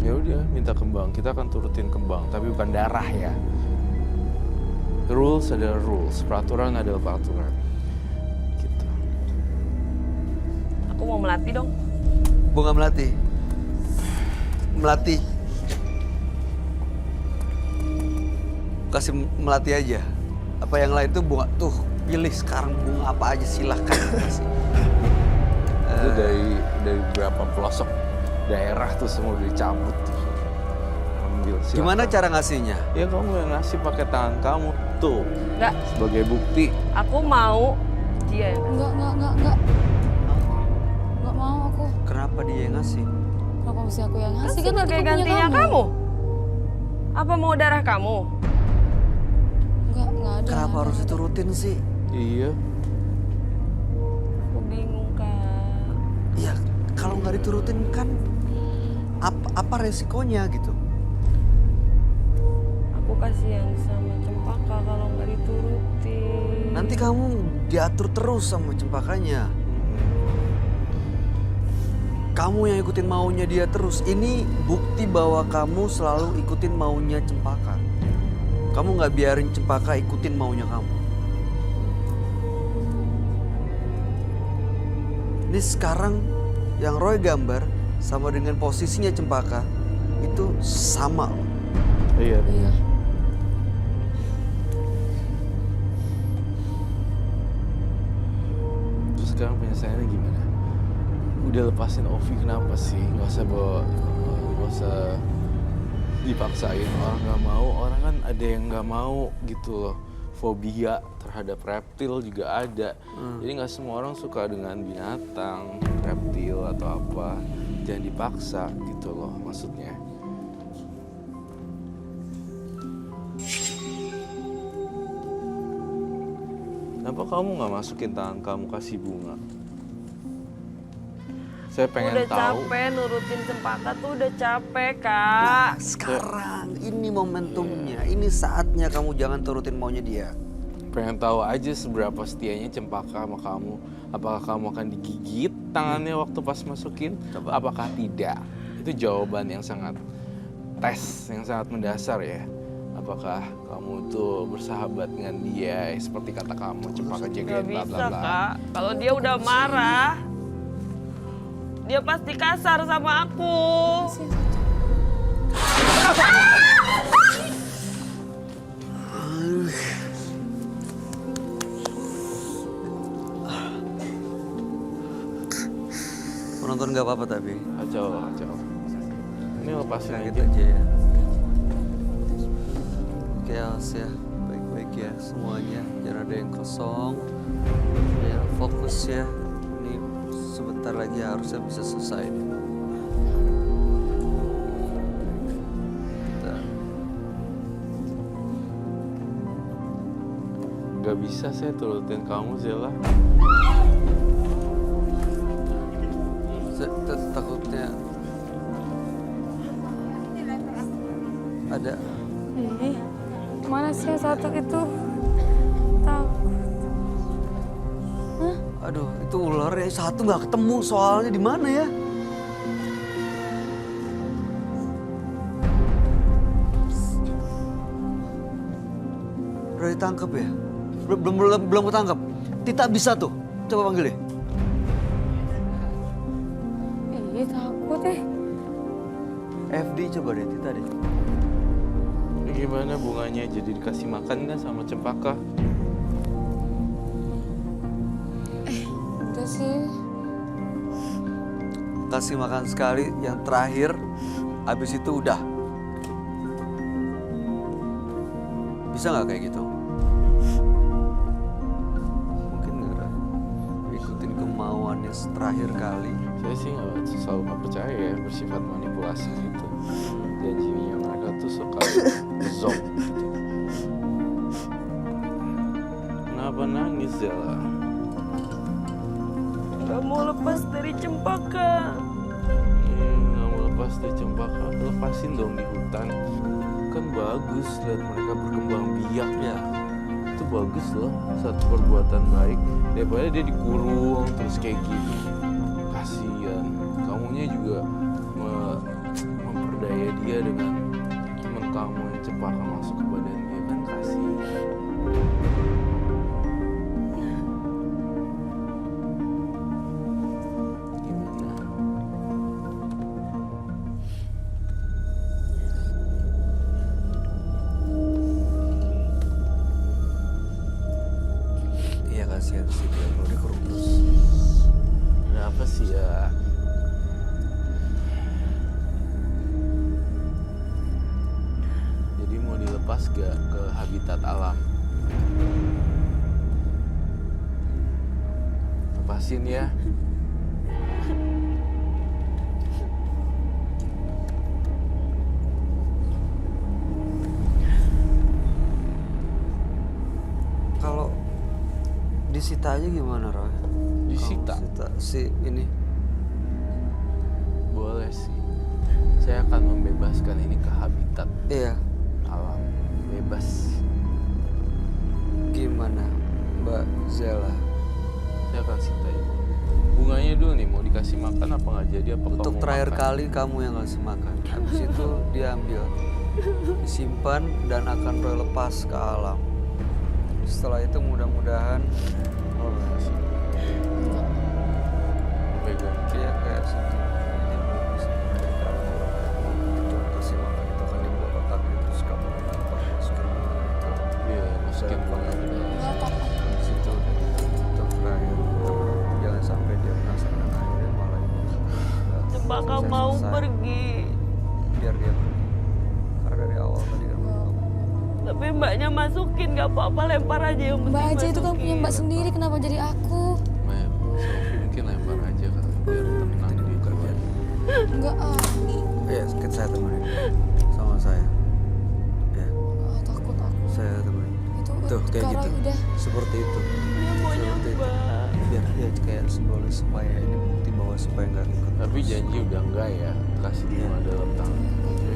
Ya udah, minta kembang. Kita akan turutin kembang, tapi bukan darah ya. Rules adalah rules, peraturan adalah peraturan. Gitu. Aku mau melatih dong. Bunga melati. Melati. Kasih melati aja. Apa yang lain tuh bunga tuh pilih sekarang bunga apa aja silahkan kasih. Itu dari berapa pelosok daerah tuh semua udah dicabut tuh. Ambil silakan. Gimana cara ngasihnya? Ya kamu yang ngasih pakai tangan kamu tuh Nggak, sebagai bukti. aku mau Dia yang ngasih. Enggak. Enggak mau aku. Kenapa dia yang ngasih? Kenapa mesti aku yang ngasih? Kan Sebagai itu punya gantinya kamu. Apa mau darah kamu? Enggak ada. Kenapa nggak harus ada. diturutin sih? Iya. Aku bingung, Kak. Ya kalau nggak diturutin kan apa resikonya gitu? Aku kasihan sama Cempaka kalau nggak diturutin. Nanti kamu diatur terus sama Cempakanya. Kamu yang ikutin maunya dia terus. Ini bukti bahwa kamu selalu ikutin maunya Cempaka. Kamu nggak biarin Cempaka ikutin maunya kamu. Ini sekarang yang Roy gambar sama dengan posisinya Cempaka itu sama. Iya. Iya. Terus sekarang penyelesaiannya gimana? Udah lepasin Ovi kenapa sih? Nggak usah dipaksain. Orang nggak mau, orang kan ada yang nggak mau gitu loh. Fobia terhadap reptil juga ada. Jadi nggak semua orang suka dengan binatang, reptil atau apa. Jangan dipaksa gitu loh maksudnya. Kenapa kamu nggak masukin tangan kamu kasih bunga? Saya pengen Udah tahu. capek nurutin Cempaka tuh udah capek, Kak. Nah, sekarang ini momentumnya, ini saatnya kamu jangan turutin maunya dia. Pengen tahu aja seberapa setianya Cempaka sama kamu. Apakah kamu akan digigit tangannya waktu pas masukin? Coba. Apakah tidak? Itu jawaban yang sangat yang sangat mendasar ya. Apakah kamu tuh bersahabat dengan dia seperti kata kamu Cempaka Gak jagain bla bisa, bla bla. Kak. Kalau dia udah marah, dia pasti kasar sama aku. Penonton nggak apa-apa tapi. Kacau. Ini lepasin Nah, aja. gitu aja ya. Chaos ya, baik-baik ya semuanya. Jangan ada yang kosong. Ya fokus ya. Ini sebentar lagi harusnya bisa selesai. Kita Gak bisa saya turutin kamu Zela. takutnya ada. Ih, mana sih yang satu itu? Takut. Aduh, itu ular ya satu nggak ketemu soalnya di mana ya? Udah ditangkap ya? Belum ketangkap. Tita bisa tuh. Coba panggil deh. Ih, takut deh. FD coba deh, Tita deh. Ini gimana bunganya jadi dikasih makan nggak sama Cempaka? Udah sih. Kasih makan sekali, yang terakhir, habis itu udah. Bisa nggak kayak gitu? Mungkin nggak ikutin kemauannya terakhir kali. Saya sih selalu nggak percaya ya bersifat manipulasi gitu. Janjinya mereka tuh suka zong. Kenapa nangis Zela? Gak mau lepas dari Cempaka. Nggak mau lepas dari Cempaka, lepasin dong di hutan. Kan bagus lihat mereka berkembang biak ya. Itu bagus loh, satu perbuatan baik. Daripada dia dikurung terus kayak gini. Kasian. Kamunya juga memperdaya dia dengan teman kamu yang Cempaka masuk ke badan dia kan kasian. Gimana? Iya kasihan sih dia kalau dikurung terus. Ada apa sih ya? Jadi mau dilepas gak ke habitat alam? lepasin ya. Kalau disita aja gimana, Roy? Disita? Kalau disita si ini. Boleh sih. Saya akan membebaskan ini ke habitat Iya. alam. Bebas. Gimana, Mbak Zela? Saya akan sita itu. Bunganya dulu nih, mau dikasih makan apa nggak jadi? Apa Untuk kamu terakhir makan? kali kamu yang ngasih makan. Habis itu diambil, disimpan dan akan Roy lepas ke alam. Setelah itu mudah-mudahan Oh, makasih. Pegang. dia kayak satu ini bisa cuma kasih makan itu akan dibawa kotaknya terus kamu nampak masukin ke Iya, masukin bunga ke dalam. situ untuk terakhir. Jangan sampai dia penasaran akhirnya malah nggak Cempaka selesai- mau selesai. pergi. Biar dia pergi. Karena dari awal tadi kan belum. Tapi mbaknya masukin, gak apa-apa, lempar aja yang penting Mbak aja itu kan punya masukin. mbak sendiri, kenapa jadi aku? Maya, Sofi mungkin lempar aja kali biar tenang di kerja. Enggak Ya, saya temenin sama saya. Ya, takut aku. saya temenin. Itu Tuh, kayak Kak Roy gitu. udah. Seperti itu. Dia mau Seperti itu. nyoba. Biar dia kayak simbolis supaya ini bukti bahwa supaya nggak ikut. Tapi janji udah enggak ya, kasih bunga dalam tangan. Oke.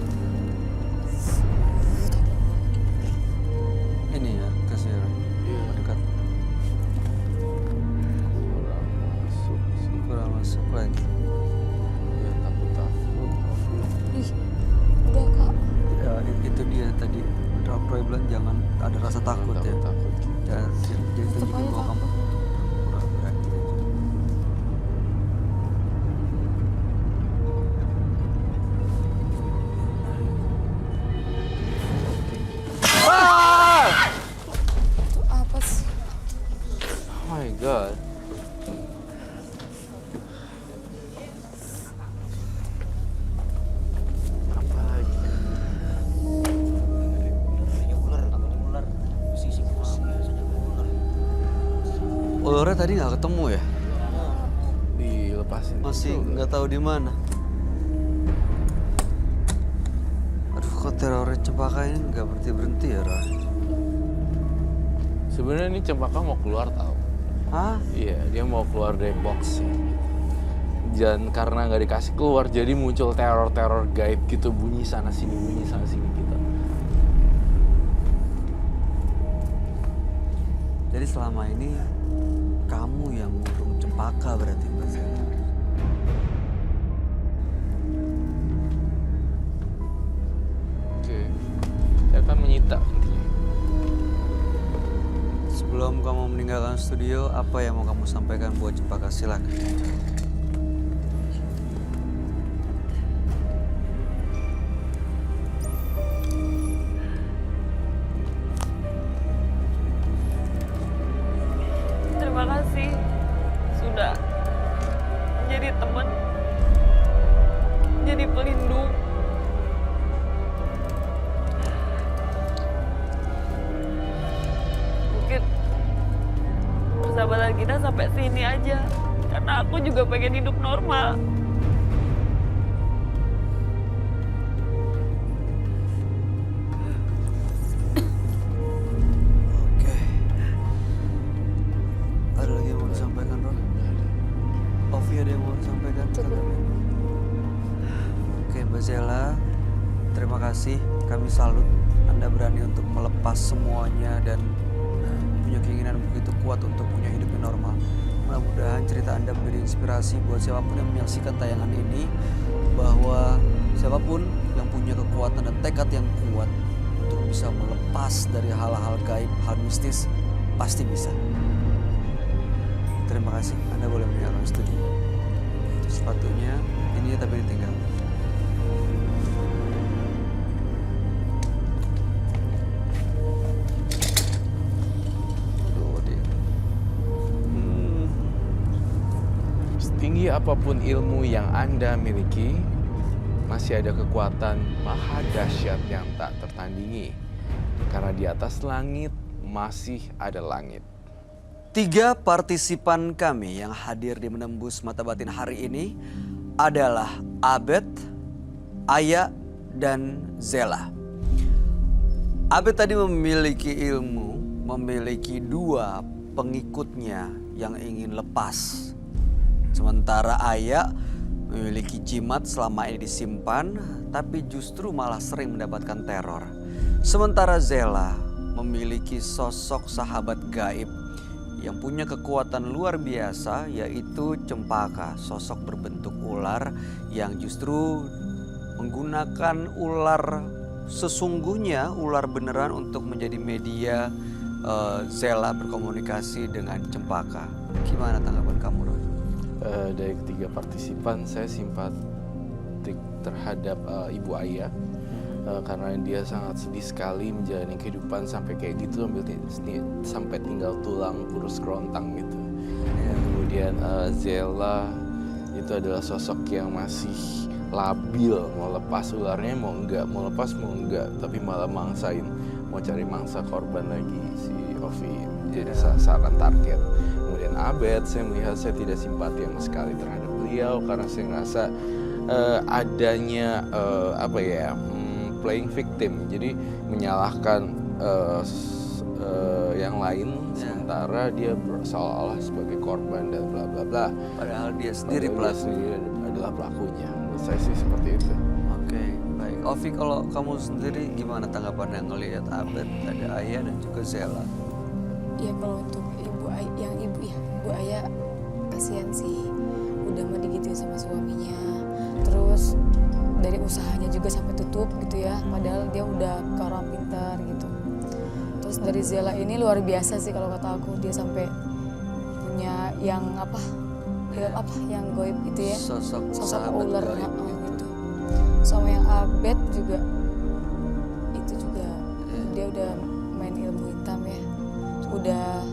Ini ya, kasih Roy. Iya. Dekat. Kurang masuk sih. Kurang masuk lagi. Ya takut. Ih, udah Kak. Ya, itu dia tadi. Roy bilang jangan ada rasa takut ya. Takut. Jangan, jadi Tetep tunjukin aja, bahwa Kak. kamu kurang berani aja. Itu apa sih? Oh my god. Apa lagi? Ularnya tadi nggak ketemu ya? Dilepasin. Masih dulu. nggak tahu di mana. Aduh, kok teror cempaka ini nggak berhenti ya, Roy? Sebenarnya ini cempaka mau keluar tahu. Hah? Iya, dia mau keluar dari box sih. Dan karena nggak dikasih keluar, jadi muncul teror-teror gaib gitu, bunyi sana sini gitu. Jadi selama ini kamu yang ngurung cempaka berarti Mbak Zela. Oke, saya akan menyita intinya. Sebelum kamu meninggalkan studio, apa yang mau kamu sampaikan buat cempaka? Silakan. Terima kasih sudah jadi teman, jadi pelindung. Mungkin persahabatan kita sampai sini aja, karena aku juga pengen hidup normal. Oke. Ada lagi yang mau disampaikan, Roy? Ovi ada yang mau disampaikan? Oke, Mbak Zela, terima kasih. Kami salut Anda berani untuk melepas semuanya dan punya keinginan begitu kuat untuk punya hidup yang normal. Mudah-mudahan cerita Anda menjadi inspirasi buat siapapun yang menyaksikan tayangan ini, bahwa siapapun yang punya kekuatan dan tekad yang kuat untuk bisa melepas dari hal-hal gaib, hal mistis, pasti bisa. Terima kasih, Anda boleh meninggalkan studio. Sepatunya ini tapi ditinggal. Aduh, dia. Setinggi apapun ilmu yang Anda miliki, masih ada kekuatan maha dahsyat yang tak tertandingi. Karena di atas langit masih ada langit. Tiga partisipan kami yang hadir di Menembus Mata Batin hari ini adalah Abed, Aya, dan Zela. Abed tadi memiliki ilmu, memiliki dua pengikutnya yang ingin lepas. Sementara Aya memiliki jimat selama ini disimpan, tapi justru malah sering mendapatkan teror. Sementara Zela memiliki sosok sahabat gaib yang punya kekuatan luar biasa, yaitu Cempaka, sosok berbentuk ular yang justru menggunakan ular sesungguhnya, ular beneran untuk menjadi media Zela berkomunikasi dengan Cempaka. Gimana tanggapan kamu, Roy? Dari ketiga partisipan saya simpatik terhadap Ibu Aya. Karena dia sangat sedih sekali menjalani kehidupan sampai kayak gitu, sampai tinggal tulang kurus kerontang gitu. Kemudian Zela itu adalah sosok yang masih labil, mau lepas ularnya mau enggak, mau lepas mau enggak, tapi malah mangsain, mau cari mangsa korban lagi si Ovi, jadi sasaran target. Kemudian Abed, saya melihat saya tidak simpati sama sekali terhadap beliau karena saya ngerasa adanya playing victim, jadi menyalahkan yang lain, sementara dia seolah-olah sebagai korban dan bla bla bla. Padahal dia sendiri pelaku. Adalah pelakunya. Menurut saya sih seperti itu. Oke, baik. Ovi, kalau kamu sendiri gimana tanggapannya ngelihat Abed, ada Aya dan juga Zela? Ya kalau untuk Ibu Aya kasihan sih, udah mau digituin sama suaminya. Terus dari usahanya juga sampai tutup gitu ya, padahal dia udah ke orang pintar gitu. Terus dari Zela ini luar biasa sih kalau kata aku, dia sampai punya yang yang goib gitu ya, Sosok ular gaib gitu. Sama yang Abed juga itu juga dia udah main ilmu hitam ya, udah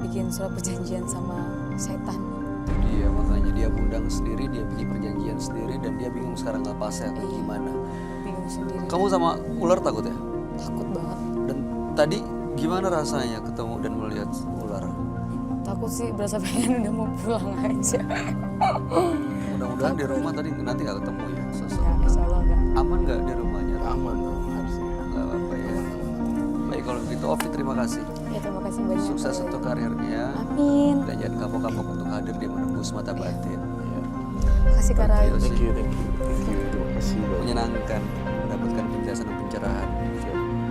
bikin surat perjanjian sama setan. Dia makanya dia undang sendiri, dia bikin perjanjian sendiri, dan dia bingung sekarang lepasnya gimana. Bingung sendiri. Kamu sama ular takut ya? Takut banget. Dan tadi gimana rasanya ketemu dan melihat ular? Takut sih, berasa pengen udah mau pulang aja. Mudah-mudahan di rumah tadi nanti gak ketemu ya sosok. Ya, insya Allah enggak. Aman gak di rumahnya? Aman dong harusnya. Gak apa-apa ya. Baik, kalau begitu Ovi terima kasih. Ya terima kasih banyak. Sukses untuk karirnya. Amin. Dan jangan kapok-kapok untuk hadir di Menembus Mata Batin. Makasih Kak Rai. Thank you. Terima kasih banyak. Menyenangkan mendapatkan penjelasan dan pencerahan.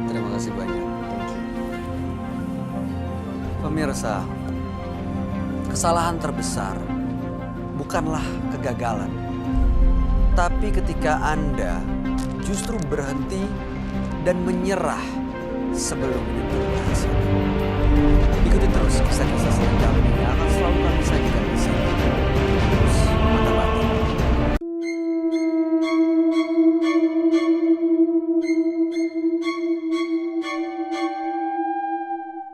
Terima kasih banyak. Pemirsa, kesalahan terbesar bukanlah kegagalan, tapi ketika Anda justru berhenti dan menyerah sebelum menyentuh hasil. Ikuti terus kisah-kisah selengkapnya yang akan selalu kami sajikan